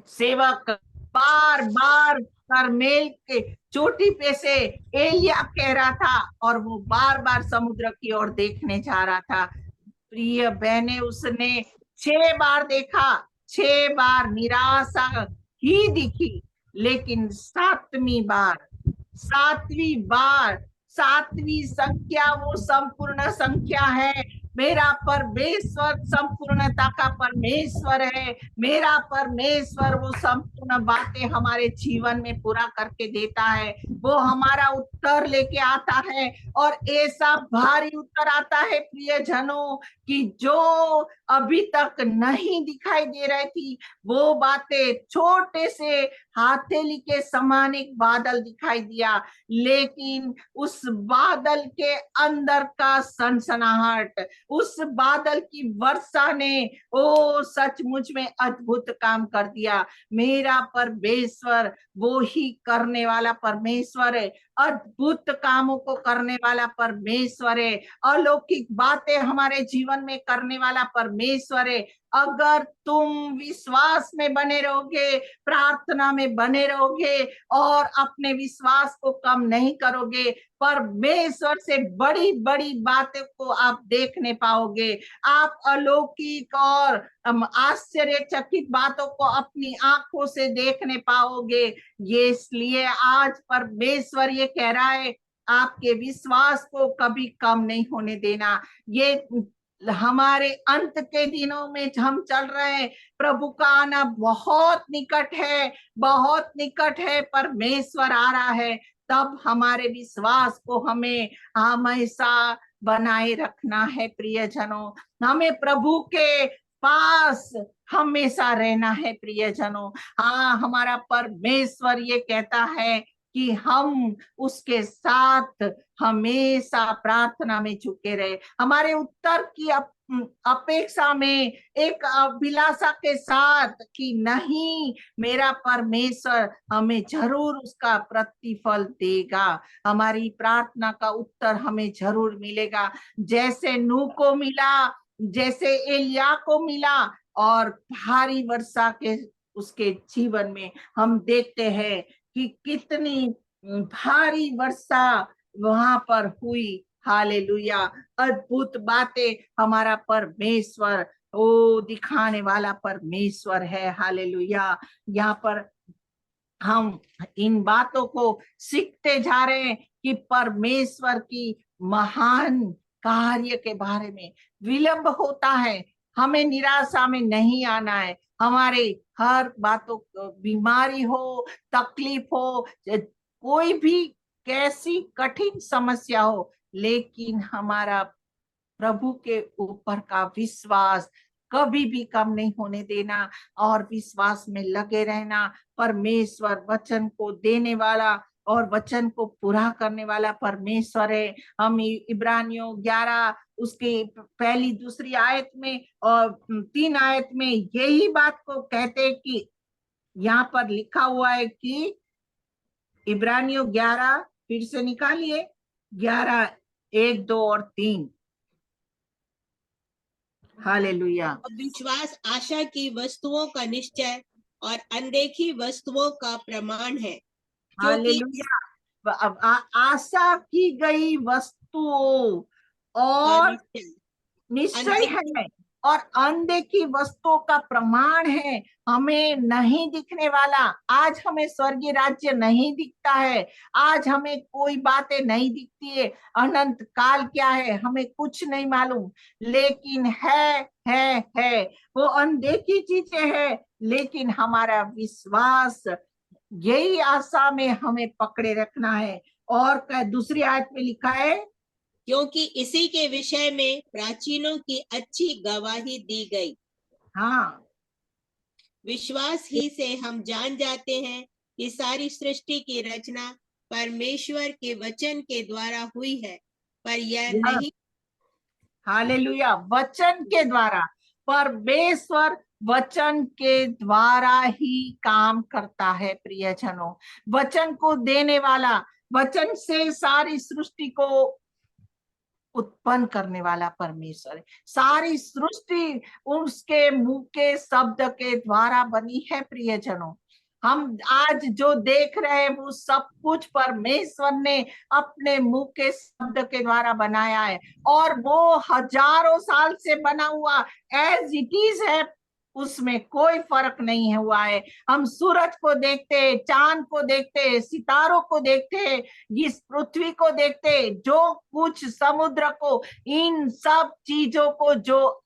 सेवक बार बार करमेल के चोटी पे से एलिया कह रहा था और वो बार बार समुद्र की ओर देखने जा रहा था। प्रिय बहने, उसने 6 बार देखा, 6 बार निराशा ही दिखी, लेकिन 7वीं बार 7वीं संख्या वो संपूर्ण संख्या है। मेरा परमेश्वर संपूर्णता का परमेश्वर है। मेरा परमेश्वर वो संपूर्ण बातें हमारे जीवन में पूरा करके देता है। वो हमारा उत्तर लेके आता है और ऐसा भारी उत्तर आता है प्रियजनों कि जो अभी तक नहीं दिखाई दे रही थी, वो बातें छोटे से हथेली के समान एक बादल दिखाई दिया, लेकिन उस बादल के अंदर का सनसनाहट, उस बादल की वर्षा ने ओ सचमुच में अद्भुत काम कर दिया। मेरा परमेश्वर वो ही करने वाला परमेश्वर है, अद्भुत कामों को करने वाला परमेश्वर है, अलौकिक बातें हमारे जीवन में करने वाला परमेश्वर है। अगर तुम विश्वास में बने रहोगे, प्रार्थना में बने रहोगे और अपने विश्वास को कम नहीं करोगे, परमेश्वर से बड़ी बड़ी बातों को आप देखने पाओगे। आप अलौकिक और आश्चर्यचकित बातों को अपनी आंखों से देखने पाओगे। ये इसलिए आज परमेश्वर ये कह रहा है, आपके विश्वास को कभी कम नहीं होने देना। ये हमारे अंत के दिनों में हम चल रहे हैं, प्रभु का आना बहुत निकट है, बहुत निकट है, परमेश्वर आ रहा है। तब हमारे विश्वास को हमें हमेशा बनाए रखना है प्रियजनों। हमें प्रभु के पास हमेशा रहना है प्रियजनों। हाँ, हमारा परमेश्वर ये कहता है कि हम उसके साथ हमेशा प्रार्थना में झुके रहे, हमारे उत्तर की अपेक्षा में एक अभिलाषा के साथ कि नहीं, मेरा परमेश्वर हमें जरूर उसका प्रतिफल देगा, हमारी प्रार्थना का उत्तर हमें जरूर मिलेगा। जैसे नूह को मिला, जैसे एलिया को मिला, और भारी वर्षा के उसके जीवन में हम देखते हैं कि कितनी भारी वर्षा वहां पर हुई। हालेलुया, अद्भुत बातें हमारा परमेश्वर ओ दिखाने वाला परमेश्वर है। हालेलुया, यहाँ पर हम इन बातों को सीखते जा रहे हैं कि परमेश्वर की महान कार्य के बारे में। विलंब होता है, हमें निराशा में नहीं आना है। हमारे हर बातों, बीमारी हो, तकलीफ हो, कोई भी कैसी कठिन समस्या हो, लेकिन हमारा प्रभु के ऊपर का विश्वास कभी भी कम नहीं होने देना और विश्वास में लगे रहना। परमेश्वर वचन को देने वाला और वचन को पूरा करने वाला परमेश्वर है। हम इब्रानियों 11 उसकी पहली दूसरी आयत में और 3 आयत में यही बात को कहते कि यहाँ पर लिखा हुआ है कि इब्रानियों 11, फिर से निकालिए, 11, 1, 2 और 3। हालेलुया। विश्वास आशा की वस्तुओं का निश्चय और अनदेखी वस्तुओं का प्रमाण है। हालेलुया। आशा की गई वस्तुओं और निश्चय है और अनदेखी वस्तुओं का प्रमाण है, हमें नहीं दिखने वाला। आज हमें स्वर्गीय राज्य नहीं दिखता है, आज हमें कोई बातें नहीं दिखती है, अनंत काल क्या है हमें कुछ नहीं मालूम, लेकिन है वो अनदेखी चीजें हैं, लेकिन हमारा विश्वास यही आशा में हमें पकड़े रखना है। और दूसरी आयत में लिखा है, क्योंकि इसी के विषय में प्राचीनों की अच्छी गवाही दी गई। हाँ, विश्वास ही से हम जान जाते हैं कि सारी सृष्टि की रचना परमेश्वर के वचन के द्वारा हुई है, पर यह नहीं। हालेलुया, वचन के द्वारा, परमेश्वर वचन के द्वारा ही काम करता है प्रियजनों। वचन को देने वाला, वचन से सारी सृष्टि को उत्पन्न करने वाला परमेश्वर है। सारी सृष्टि उसके मुंह के शब्द के द्वारा बनी है प्रियजनों। हम आज जो देख रहे हैं वो सब कुछ परमेश्वर ने अपने मुंह के शब्द के द्वारा बनाया है, और वो हजारों साल से बना हुआ एज इट इज है, उसमें कोई फर्क नहीं हुआ है। हम सूरज को देखते हैं, चांद को देखते हैं, सितारों को देखते हैं, इस पृथ्वी को देखते हैं, जो कुछ समुद्र को, इन सब चीजों को जो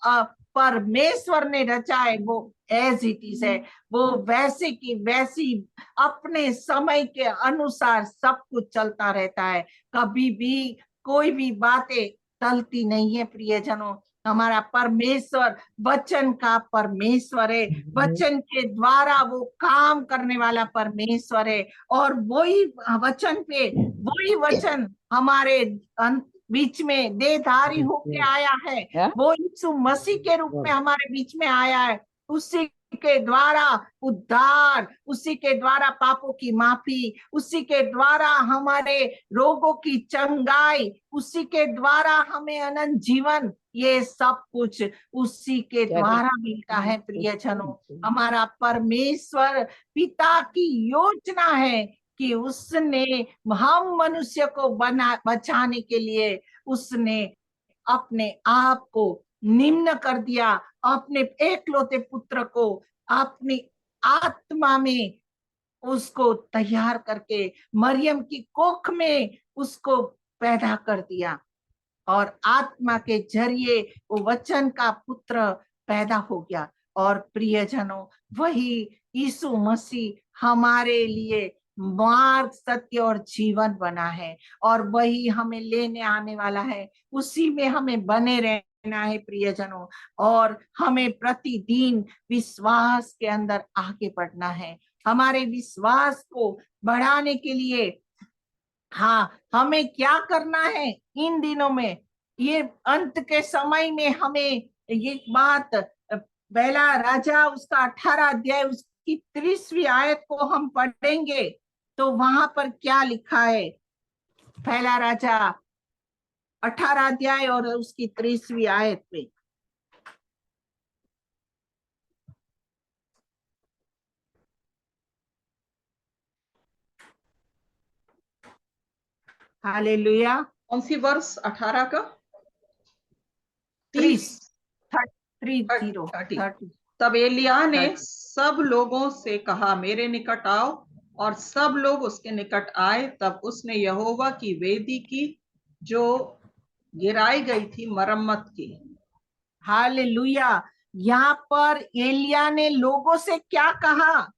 परमेश्वर ने रचा है वो एज इट इज है, वो वैसे की वैसी अपने समय के अनुसार सब कुछ चलता रहता है। कभी भी कोई भी बातें टलती नहीं है प्रियजनों। हमारा परमेश्वर वचन का परमेश्वर है, वचन के द्वारा वो काम करने वाला परमेश्वर है, और वही वचन पे, वही वचन हमारे बीच में देहधारी होके आया है, वो यीशु मसीह के रूप में हमारे बीच में आया है। उसी के द्वारा उद्धार, उसी के द्वारा पापों की माफी, उसी के द्वारा हमारे रोगों की चंगाई, उसी के द्वारा हमें अनंत जीवन, ये सब कुछ उसी के द्वारा मिलता है प्रियजनों। हमारा परमेश्वर पिता की योजना है कि उसने हम मनुष्य को बचाने के लिए उसने अपने आप को निम्न कर दिया, अपने एकलौते पुत्र को अपनी आत्मा में उसको तैयार करके मरियम की कोख में उसको पैदा कर दिया, और आत्मा के जरिए वो वचन का पुत्र पैदा हो गया। और प्रियजनों, वही यीशु मसीह हमारे लिए मार्ग, सत्य और जीवन बना है, और वही हमें लेने आने वाला है। उसी में हमें बने रहना है प्रियजनों, और हमें प्रतिदिन विश्वास के अंदर आगे बढ़ना है। हमारे विश्वास को बढ़ाने के लिए हाँ, हमें क्या करना है इन दिनों में, ये अंत के समय में हमें ये बात, पहला राजा उसका 18 अध्याय उसकी 30वीं आयत को हम पढ़ेंगे तो वहां पर क्या लिखा है। पहला राजा 18 अध्याय और उसकी 30वीं आयत में, हालेलुया। कौन सी वर्ष 18 का? 30। तब एलिय्याह ने सब लोगों से कहा, मेरे निकट आओ, और सब लोग उसके निकट आए। तब उसने यहोवा की वेदी की जो गिराई गई थी मरम्मत की। हालेलुया। यहाँ पर एलिय्याह ने लोगों से क्या कहा,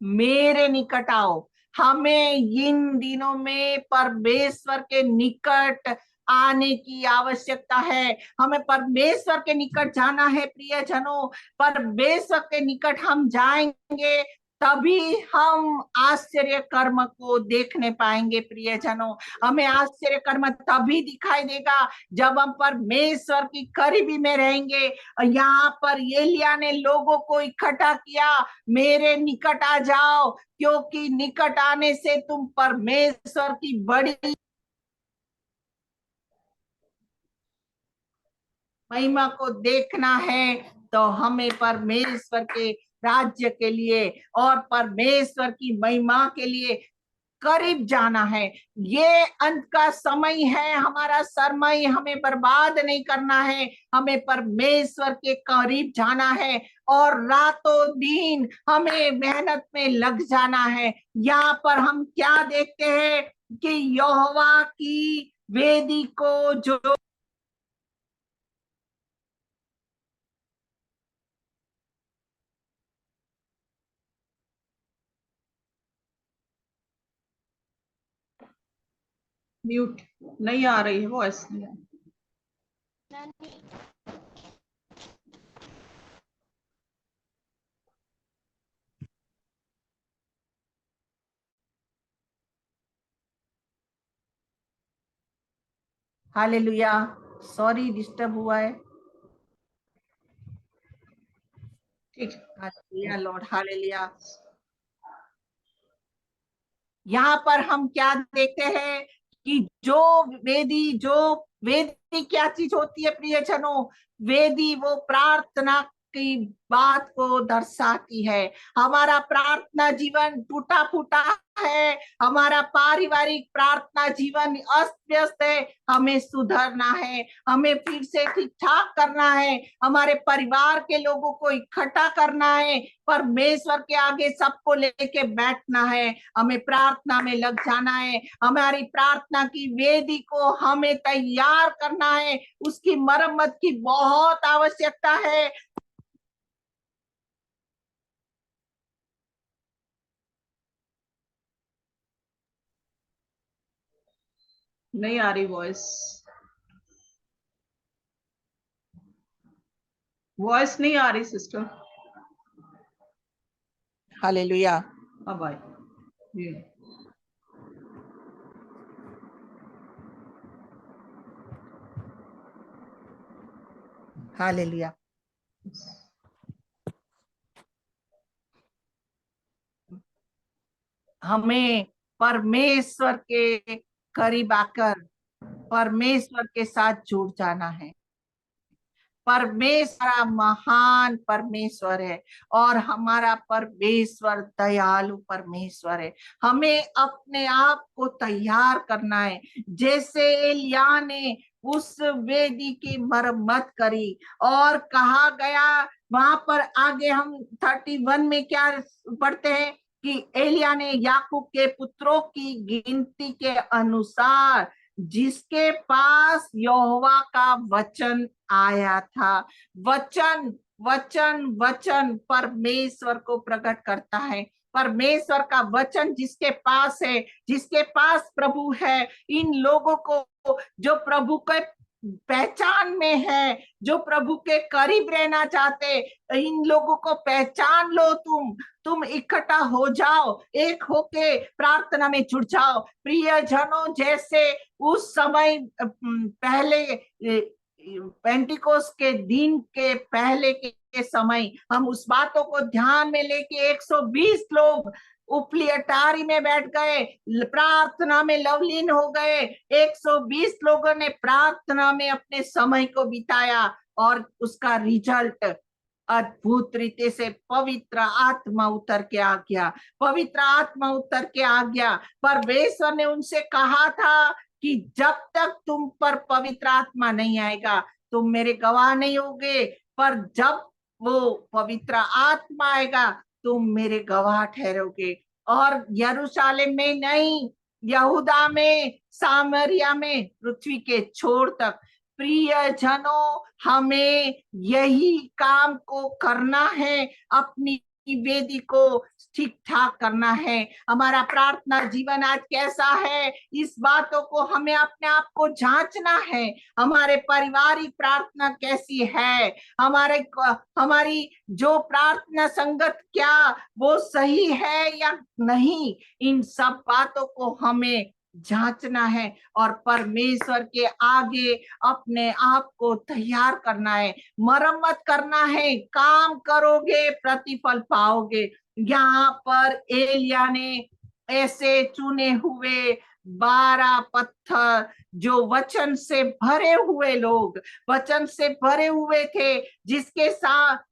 मेरे निकट आओ। हमें इन दिनों में परमेश्वर के निकट आने की आवश्यकता है। हमें परमेश्वर के निकट जाना है प्रियजनों। परमेश्वर के निकट हम जाएंगे तभी हम आश्चर्य कर्म को देखने पाएंगे प्रियजनों। हमें आश्चर्य कर्म तभी दिखाई देगा जब हम परमेश्वर की करीबी में रहेंगे। यहाँ पर एलिय्याह ने लोगों को इकट्ठा किया, मेरे निकट आ जाओ, क्योंकि निकट आने से तुम परमेश्वर की बड़ी महिमा को देखना है। तो हमें परमेश्वर के राज्य के लिए और परमेश्वर की महिमा के लिए करीब जाना है। ये अंत का समय है, हमारा समय हमें बर्बाद नहीं करना है, हमें परमेश्वर के करीब जाना है और रातों दिन हमें मेहनत में लग जाना है। यहाँ पर हम क्या देखते हैं कि यहोवा की वेदी को जो म्यूट नहीं आ रही है, वॉइस नहीं आ हालेलुया, सॉरी डिस्टर्ब हुआ है। ठीक। Hallelujah Lord, hallelujah. यहाँ पर हम क्या देखते हैं कि जो वेदी क्या चीज होती है प्रियजनों? वेदी वो प्रार्थना की बात को दर्शाती है। हमारा प्रार्थना जीवन टूटा फूटा है, हमारा पारिवारिक प्रार्थना जीवन अस्त व्यस्त है, हमें सुधरना है, हमें फिर से ठीक ठाक करना है, हमारे परिवार के लोगों को इकट्ठा करना है, परमेश्वर के आगे सबको लेके बैठना है, हमें प्रार्थना में लग जाना है, हमारी प्रार्थना की वेदी को हमें तैयार करना है, उसकी मरम्मत की बहुत आवश्यकता है। नहीं आ रही वॉइस, वॉइस नहीं आ रही सिस्टर। हालेलुया, अब आई। ये हालेलुया। हमें परमेश्वर के करीब आकर परमेश्वर के साथ जुड़ जाना है। परमेश्वर महान परमेश्वर है और हमारा परमेश्वर दयालु परमेश्वर है। हमें अपने आप को तैयार करना है, जैसे एलिय्याह ने उस वेदी की मरम्मत करी और कहा गया वहां पर। आगे हम 31 में क्या पढ़ते हैं कि एलिय्याह ने याकूब के पुत्रों की गिनती के अनुसार जिसके पास यहोवा का वचन आया था। वचन वचन वचन परमेश्वर को प्रकट करता है। परमेश्वर का वचन जिसके पास है, जिसके पास प्रभु है, इन लोगों को जो प्रभु के पहचान में है, जो प्रभु के करीब रहना चाहते, इन लोगों को पहचान लो। तुम इकट्ठा हो जाओ, एक होके प्रार्थना में जुड़ जाओ। प्रिय जनों, जैसे उस समय पहले पेंटिकोस के दिन के पहले के समय हम उस बातों को ध्यान में लेके 120 लोग उपली अटारी में बैठ गए, प्रार्थना में लवलीन हो गए। 120 लोगों ने प्रार्थना में अपने समय को बिताया और उसका रिजल्ट अद्भुत रीति से पवित्र आत्मा उतर के आ गया। पवित्र आत्मा उतर के आ गया। परमेश्वर ने उनसे कहा था कि जब तक तुम पर पवित्र आत्मा नहीं आएगा तुम मेरे गवाह नहीं होगे, पर जब वो पवित्र आत्मा आएगा तुम मेरे गवाह ठहरोगे। और यरूशलेम में नहीं, यहूदा में, सामरिया में, पृथ्वी के छोर तक। प्रिय जनों, हमें यही काम को करना है, अपनी वेदी को ठीक ठाक करना है। हमारा प्रार्थना जीवन आज कैसा है, इस बातों को हमें अपने आप को जांचना है। हमारे पारिवारिक प्रार्थना कैसी है, हमारी जो प्रार्थना संगत क्या वो सही है या नहीं, इन सब बातों को हमें जांचना है और परमेश्वर के आगे अपने आप को तैयार करना है, मरम्मत करना है। काम करोगे प्रतिफल पाओगे। यहाँ पर एलिय्याह ने ऐसे चुने हुए 12 पत्थर, जो वचन से भरे हुए लोग, वचन से भरे हुए थे, जिसके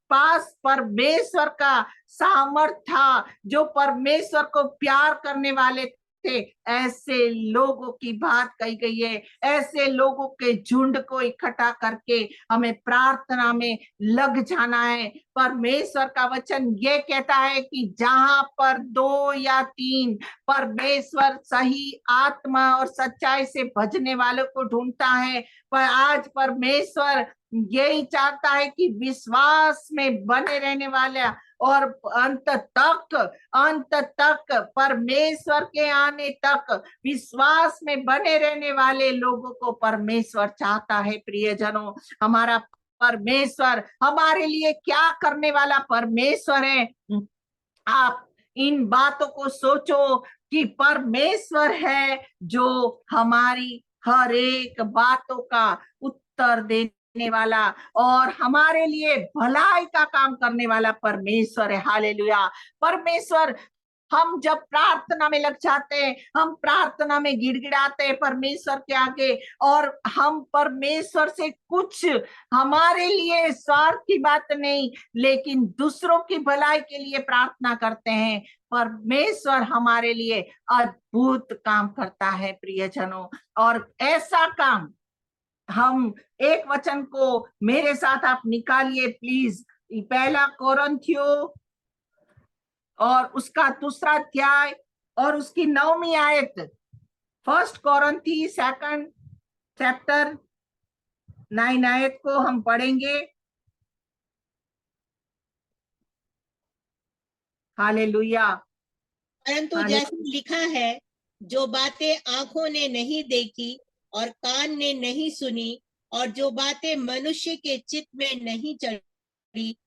पास परमेश्वर का सामर्थ था, जो परमेश्वर को प्यार करने वाले थे, ऐसे लोगों की बात कही गई है। ऐसे लोगों के झुंड को इकट्ठा करके हमें प्रार्थना में लग जाना है। परमेश्वर का वचन ये कहता है कि जहां पर 2 या 3 परमेश्वर सही आत्मा और सच्चाई से भजने वालों को ढूंढता है। पर आज परमेश्वर यही चाहता है कि विश्वास में बने रहने वाले और अंत तक परमेश्वर के आने तक विश्वास में बने रहने वाले लोगों को परमेश्वर चाहता है। प्रियजनों, हमारा परमेश्वर हमारे लिए क्या करने वाला परमेश्वर है। आप इन बातों को सोचो कि परमेश्वर है जो हमारी हर एक बातों का उत्तर देने वाला और हमारे लिए भलाई का काम करने वाला परमेश्वर है। हालेलुया। परमेश्वर, हम जब प्रार्थना में लग जाते हैं, हम प्रार्थना में गिड़गिड़ाते हैं परमेश्वर के आगे, और हम परमेश्वर से कुछ हमारे लिए स्वार्थ की बात नहीं लेकिन दूसरों की भलाई के लिए प्रार्थना करते हैं। परमेश्वर हमारे लिए अद्भुत काम करता है प्रियजनों। और ऐसा काम हम एक वचन को मेरे साथ आप निकालिए प्लीज। 1 कोरिन्थियों और उसका 2 अध्याय और उसकी 9वीं आयत। 1 कोरिन्थी 2 चैप्टर 9 आयत को हम पढ़ेंगे। हालेलुया। परंतु जैसे लिखा है, जो बातें आंखों ने नहीं देखी और कान ने नहीं सुनी और जो बातें मनुष्य के चित्त में नहीं चढ़ी,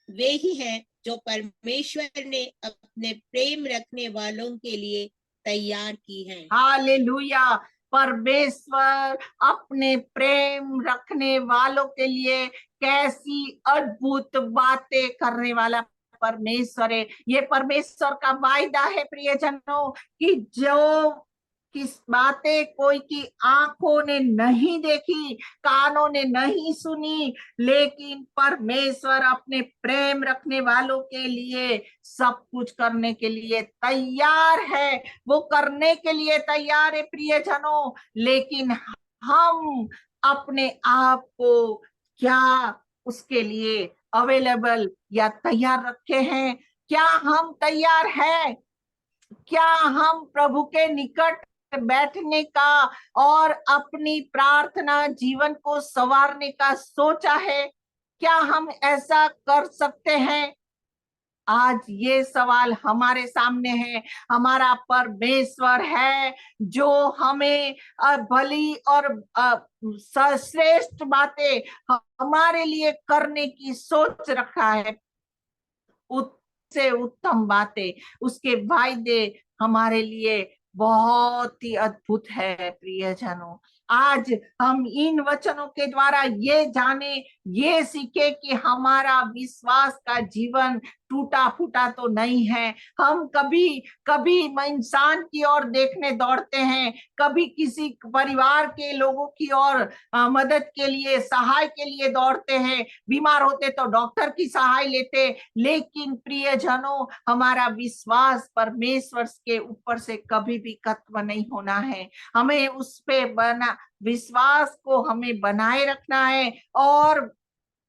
वे ही हैं जो परमेश्वर ने अपने प्रेम रखने वालों के लिए तैयार की हैं। हालेलुया। परमेश्वर अपने प्रेम रखने वालों के लिए कैसी अद्भुत बातें करने वाला परमेश्वर है। ये परमेश्वर का वायदा है प्रियजनों कि जो किस बातें कोई की आंखों ने नहीं देखी, कानों ने नहीं सुनी, लेकिन परमेश्वर अपने प्रेम रखने वालों के लिए सब कुछ करने के लिए तैयार है। वो करने के लिए तैयार है प्रियजनों। लेकिन हम अपने आप को क्या उसके लिए अवेलेबल या तैयार रखे हैं? क्या हम तैयार हैं? क्या हम प्रभु के निकट बैठने का और अपनी प्रार्थना जीवन को संवारने का सोचा है? क्या हम ऐसा कर सकते हैं? आज ये सवाल हमारे सामने है। हमारा परमेश्वर है जो हमें भली और श्रेष्ठ बातें हमारे लिए करने की सोच रखा है। उससे उत्तम बातें, उसके वायदे हमारे लिए बहुत ही अद्भुत है प्रियजनों। आज हम इन वचनों के द्वारा ये जाने, ये सीखे कि हमारा विश्वास का जीवन टूटा फूटा तो नहीं है। हम कभी कभी इंसान की ओर देखने दौड़ते हैं, कभी किसी परिवार के लोगों की ओर मदद के लिए, सहाय के लिए दौड़ते हैं। बीमार होते तो डॉक्टर की सहाय लेते। लेकिन प्रियजनों, हमारा विश्वास परमेश्वर के ऊपर से कभी भी खत्म नहीं होना है। हमें उस पे विश्वास को हमें बनाए रखना है। और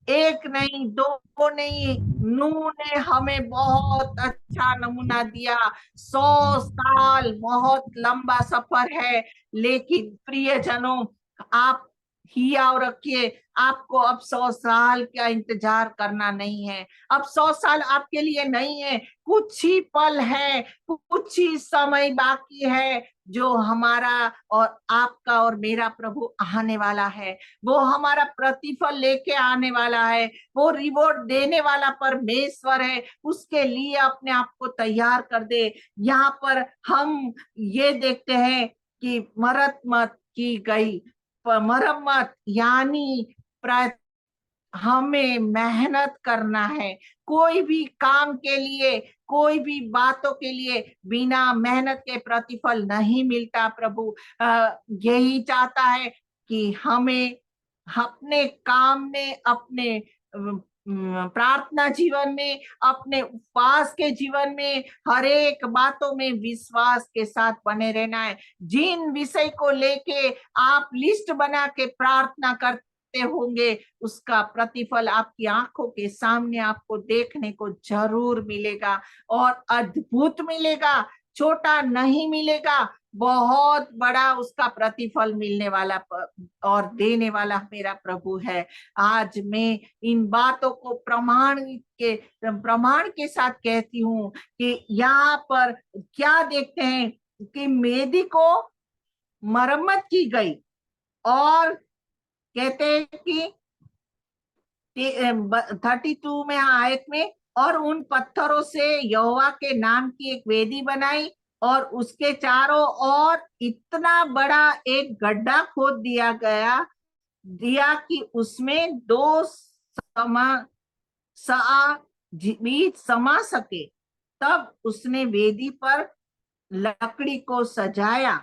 एक नहीं, दो नहीं, नूह ने हमें बहुत अच्छा नमूना दिया। 100 साल बहुत लंबा सफर है, लेकिन प्रियजनों, आप हियाव रखिए। आपको अब 100 साल का इंतजार करना नहीं है। अब 100 साल आपके लिए नहीं है, कुछ ही पल है, कुछ ही समय बाकी है जो हमारा और आपका और मेरा प्रभु आने वाला है। वो हमारा प्रतिफल लेके आने वाला है। वो रिवॉर्ड देने वाला परमेश्वर है। उसके लिए अपने आप को तैयार कर दे। यहाँ पर हम ये देखते हैं कि मरम्मत की गई। मरम्मत यानी हमें मेहनत करना है। कोई भी काम के लिए, कोई भी बातों के लिए बिना मेहनत के प्रतिफल नहीं मिलता। प्रभु यही चाहता है कि हमें अपने काम में, अपने प्रार्थना जीवन में, अपने उपवास के जीवन में, हर एक बातों में विश्वास के साथ बने रहना है। जिन विषय को लेके आप लिस्ट बना के प्रार्थना करते होंगे, उसका प्रतिफल आपकी आंखों के सामने आपको देखने को जरूर मिलेगा, और अद्भुत मिलेगा, छोटा नहीं मिलेगा, बहुत बड़ा उसका प्रतिफल मिलने वाला और देने वाला मेरा प्रभु है। आज मैं इन बातों को प्रमाण के साथ कहती हूँ कि यहाँ पर क्या देखते हैं कि मेदी को मरम्मत की गई, और कहते हैं कि 32 में आयत में, और उन पत्थरों से यहोवा के नाम की एक वेदी बनाई, और उसके चारों ओर इतना बड़ा एक गड्ढा खोद दिया कि उसमें 2 बीज समा सके। तब उसने वेदी पर लकड़ी को सजाया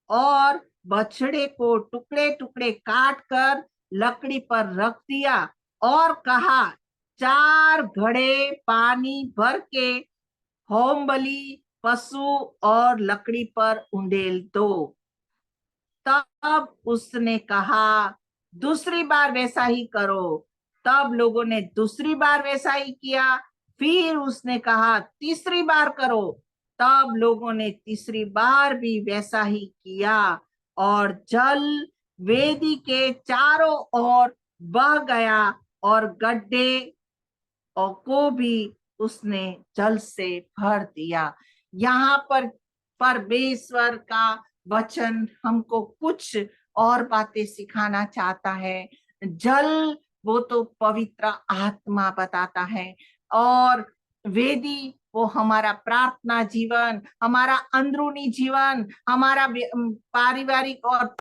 और बछड़े को टुकड़े टुकड़े काट कर लकड़ी पर रख दिया, और कहा, 4 घड़े पानी भर के होम बलि, पशु और लकड़ी पर उंडेल दो। तब उसने कहा, दूसरी बार वैसा ही करो। तब लोगों ने दूसरी बार वैसा ही किया। फिर उसने कहा, तीसरी बार करो। तब लोगों ने तीसरी बार भी वैसा ही किया, और जल वेदी के चारों ओर बह गया, और गड्ढे को भी उसने जल से भर दिया। यहाँ पर परमेश्वर का वचन हमको कुछ और बातें सिखाना चाहता है। जल वो तो पवित्र आत्मा बताता है, और वेदी वो हमारा प्रार्थना जीवन, हमारा अंदरूनी जीवन, हमारा पारिवारिक और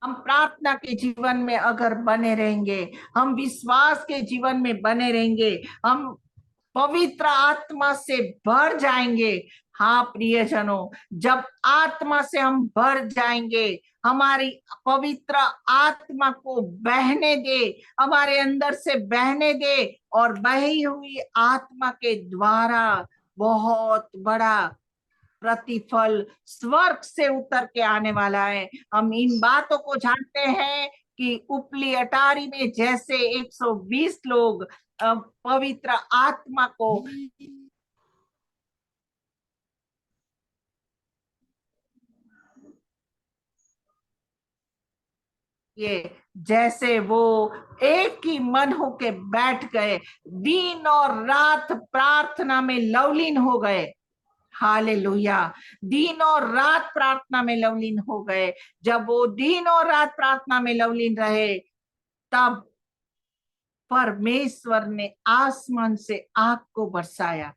हम प्रार्थना के जीवन में अगर बने रहेंगे, हम विश्वास के जीवन में बने रहेंगे, हम पवित्र आत्मा से भर जाएंगे। हाँ प्रियजनों, जब आत्मा से हम भर जाएंगे, हमारी पवित्र आत्मा को बहने दे, हमारे अंदर से बहने दे, और बही हुई आत्मा के द्वारा बहुत बड़ा प्रतिफल स्वर्ग से उतर के आने वाला है। हम इन बातों को जानते हैं कि उपली अटारी में जैसे 120 लोग पवित्र आत्मा को ये जैसे वो एक ही मन होके बैठ गए, दिन और रात प्रार्थना में लवलीन हो गए। हालेलुया, दिन और रात प्रार्थना में लवलीन हो गए। जब वो दिन और रात प्रार्थना में लवलीन रहे, तब परमेश्वर ने आसमान से आग को बरसाया।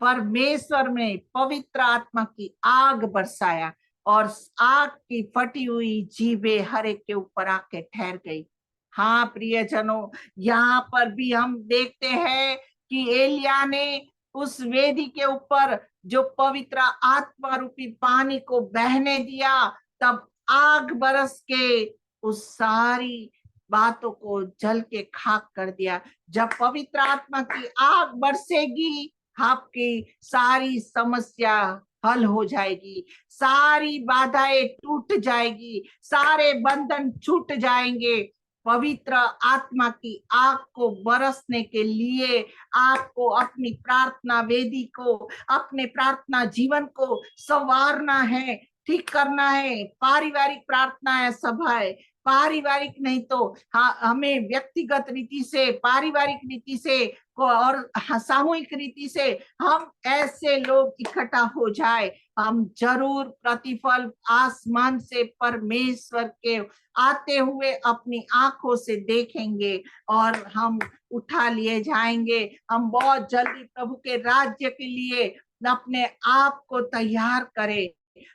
परमेश्वर में पवित्र आत्मा की आग बरसाया, और आग की फटी हुई जीभें हर एक के ऊपर आके ठहर गई। हाँ प्रियजनों, यहाँ पर भी हम देखते हैं कि एलिया ने उस वेदी के ऊपर जो पवित्र आत्मा रूपी पानी को बहने दिया, तब आग बरस के उस सारी बातों को जल के खाक कर दिया। जब पवित्र आत्मा की आग बरसेगी, आपकी सारी समस्या हल हो जाएगी, सारी बाधाएं टूट जाएगी, सारे बंधन छूट जाएंगे। पवित्र आत्मा की आग को बरसने के लिए आपको अपनी प्रार्थना वेदी को, अपने प्रार्थना जीवन को संवारना है, ठीक करना है। पारिवारिक प्रार्थना है, सभाएं, पारिवारिक नहीं तो हमें व्यक्तिगत रीति से, पारिवारिक रीति से और सामूहिक रीति से हम ऐसे लोग इकट्ठा हो जाए, हम जरूर प्रतिफल आसमान से परमेश्वर के आते हुए अपनी आंखों से देखेंगे, और हम उठा लिए जाएंगे। हम बहुत जल्दी प्रभु के राज्य के लिए अपने आप को तैयार करें।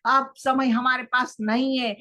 अब समय हमारे पास नहीं है,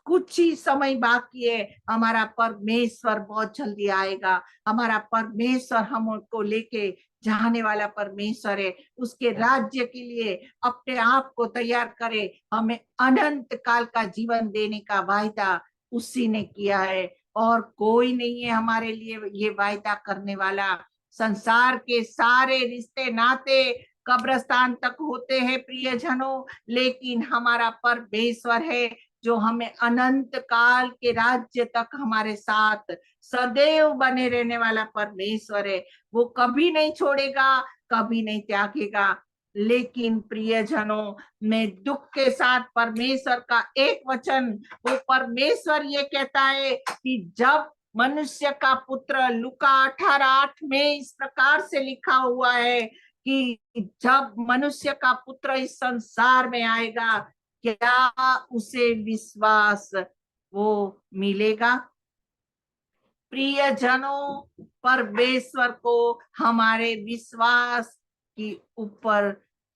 कुछ ही समय बाकी है, हमारा परमेश्वर बहुत जल्दी आएगा। हमारा परमेश्वर हमको लेके जाने वाला परमेश्वर है। उसके राज्य के लिए अपने आप को तैयार करे, हमें अनंत काल का जीवन देने का वायदा उसी ने किया है और कोई नहीं है हमारे लिए ये वायदा करने वाला। संसार के सारे रिश्ते नाते कब्रिस्तान तक होते हैं प्रियजनों, लेकिन हमारा परमेश्वर है जो हमें अनंत काल के राज्य तक हमारे साथ सदैव बने रहने वाला परमेश्वर है। वो कभी नहीं छोड़ेगा, कभी नहीं त्यागेगा। लेकिन प्रियजनों, मैं दुख के साथ परमेश्वर का एक वचन, वो परमेश्वर ये कहता है कि जब मनुष्य का पुत्र, लूका 18:8 में इस प्रकार से लिखा हुआ है कि जब मनुष्य का पुत्र इस संसार में आएगा, क्या उसे विश्वास वो मिलेगा? प्रियजनों, परमेश्वर को हमारे विश्वास के ऊपर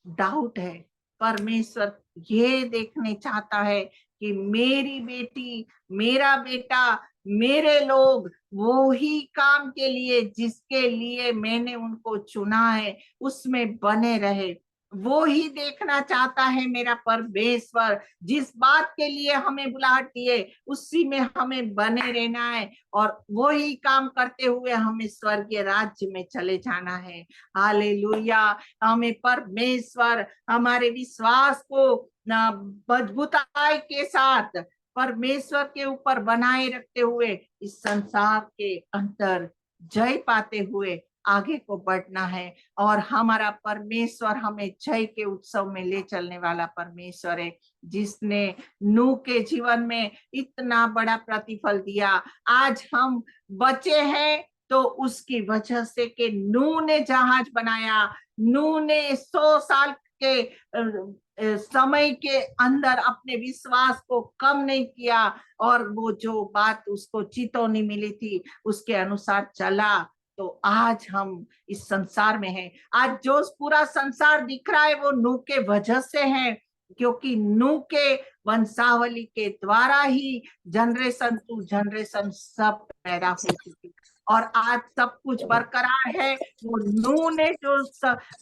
डाउट है। परमेश्वर ये देखने चाहता है कि मेरी बेटी, मेरा बेटा, मेरे लोग वो ही काम के लिए जिसके लिए मैंने उनको चुना है उसमें बने रहे। वो ही देखना चाहता है मेरा परमेश्वर। जिस बात के लिए हमें बुलाहट दिए उसी में हमें बने रहना है और वो ही काम करते हुए हमें स्वर्गीय राज्य में चले जाना है। हालेलुया। हमें परमेश्वर हमारे विश्वास को मजबूताई के साथ परमेश्वर के ऊपर बनाए रखते हुए इस संसार के अंदर जय पाते हुए आगे को बढ़ना है। और हमारा परमेश्वर हमें जय के उत्सव में ले चलने वाला परमेश्वर है, जिसने नूह के जीवन में इतना बड़ा प्रतिफल दिया। आज हम बचे हैं तो उसकी वजह से कि नूह ने जहाज बनाया, नूह ने 100 साल के समय के अंदर अपने विश्वास को कम नहीं किया और वो जो बात उसको चेतावनी मिली थी उसके अनुसार चला, तो आज हम इस संसार में हैं। आज जो पूरा संसार दिख रहा है वो नूह के वजह से है, क्योंकि नूह के वंशावली के द्वारा ही जनरेशन टू जनरेशन सब पैदा हो चुकी और आज सब कुछ बरकरार है। वो नूह ने जो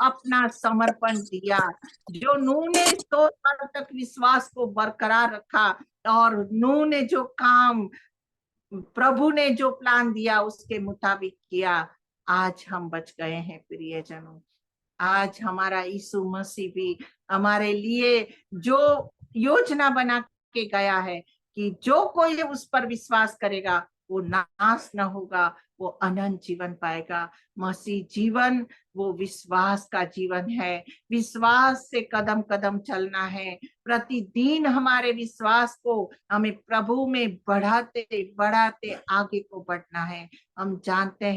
अपना समर्पण दिया, जो नूह ने 100 साल तक विश्वास को बरकरार रखा और नूह ने जो काम, प्रभु ने जो प्लान दिया उसके मुताबिक किया, आज हम बच गए हैं प्रियजनों। आज हमारा यीशु मसीह भी हमारे लिए जो योजना बना के गया है कि जो कोई उस पर विश्वास करेगा वो नाश न होगा, वो अनंत जीवन पाएगा। मसीह जीवन वो विश्वास का जीवन है। विश्वास से कदम कदम चलना है। प्रतिदिन हमारे विश्वास को हमें प्रभु में बढ़ाते बढ़ाते आगे को बढ़ना है। हम जानते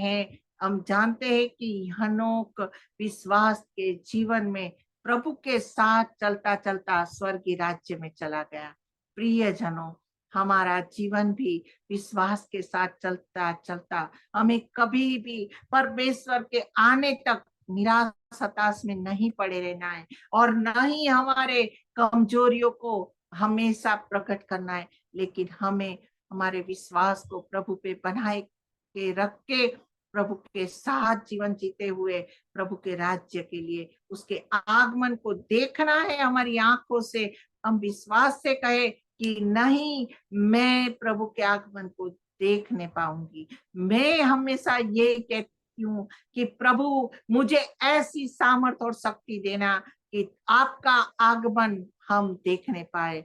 हैं कि हनोक विश्वास के जीवन में प्रभु के साथ चलता चलता स्वर्गीय राज्य में चला गया। प्रियजनों, हमारा जीवन भी विश्वास के साथ चलता चलता हमें कभी भी परमेश्वर के आने तक निराश हताश में नहीं पड़े रहना है और न ही हमारे कमजोरियों को हमेशा प्रकट करना है, लेकिन हमें हमारे विश्वास को प्रभु पे बनाए के रख के प्रभु के साथ जीवन जीते हुए प्रभु के राज्य के लिए उसके आगमन को देखना है। हमारी आंखों से हम विश्वास से कहे कि नहीं, मैं प्रभु के आगमन को देख नहीं पाऊंगी। मैं हमेशा ये कहती हूँ कि प्रभु मुझे ऐसी सामर्थ और शक्ति देना कि आपका आगमन हम देखने पाए।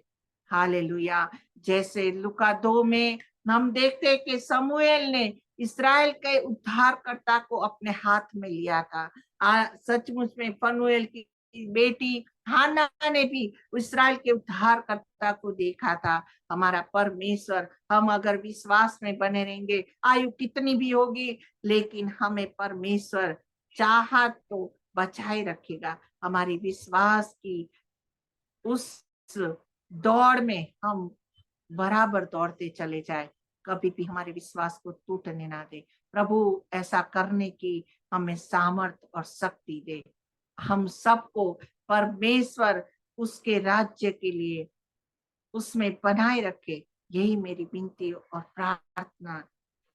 हालेलुया। जैसे लूका 2 में हम देखते हैं कि समूएल ने इस्राएल के उद्धारकर्ता को अपने हाथ में लिया था। सचमुच में फनुएल की बेटी हाना ने भी इस्राएल के उद्धारकर्ता को देखा था। हमारा परमेश्वर, हम अगर विश्वास में बने रहेंगे, आयु कितनी भी होगी, लेकिन हमें परमेश्वर चाहत तो बचाए रखेगा। हमारी विश्वास की उस दौड़ में हम बराबर दौड़ते चले जाए, कभी भी हमारे विश्वास को टूटने ना दे। प्रभु ऐसा करने की हमें सामर्थ और शक्ति दे। हम सबको परमेश्वर उसके राज्य के लिए उसमें बनाए रखे, यही मेरी विनती और प्रार्थना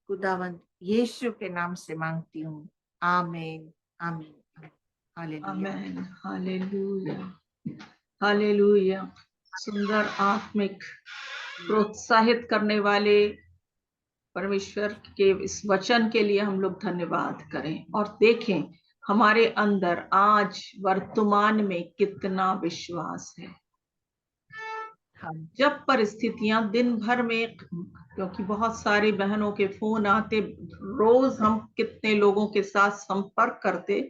खुदावंद यीशु के नाम से मांगती हूँ। आमीन आमीन हालेलुया। Amen hallelujah hallelujah. सुंदर आत्मिक प्रोत्साहित करने वाले परमेश्वर के इस वचन के लिए हम लोग धन्यवाद करें और देखें हमारे अंदर आज वर्तमान में कितना विश्वास है। जब परिस्थितियां दिन भर में, क्योंकि बहुत सारी बहनों के फोन आते, रोज हम कितने लोगों के साथ संपर्क करते,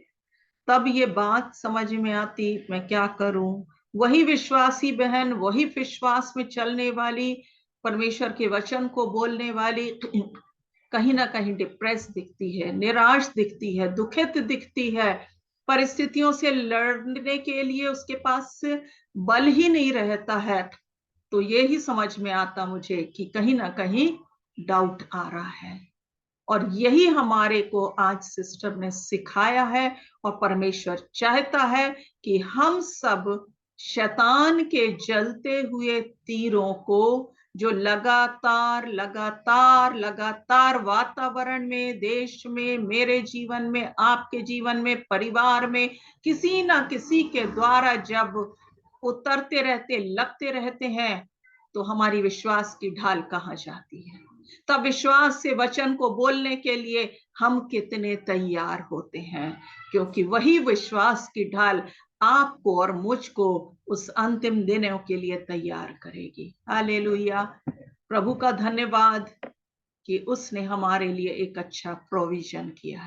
तब ये बात समझ में आती मैं क्या करूं। वही विश्वासी बहन, वही विश्वास में चलने वाली, परमेश्वर के वचन को बोलने वाली कहीं ना कहीं डिप्रेस दिखती है, निराश दिखती है, दुखित दिखती है। परिस्थितियों से लड़ने के लिए उसके पास बल ही नहीं रहता है। तो ये ही समझ में आता मुझे कि कहीं ना कहीं डाउट आ रहा है, और यही हमारे को आज सिस्टर ने सिखाया है। और परमेश्वर चाहता है कि हम सब शैतान के जलते हुए तीरों को, जो लगातार लगातार लगातार वातावरण में, देश में, मेरे जीवन में, आपके जीवन में, परिवार में, किसी ना किसी के द्वारा जब उतरते रहते, लगते रहते हैं, तो हमारी विश्वास की ढाल कहाँ जाती है। तब विश्वास से वचन को बोलने के लिए हम कितने तैयार होते हैं, क्योंकि वही विश्वास की ढाल आपको और मुझको उस अंतिम दिनों के लिए तैयार करेगी। हालेलुया। प्रभु का धन्यवाद कि उसने हमारे लिए एक अच्छा प्रोविजन किया है।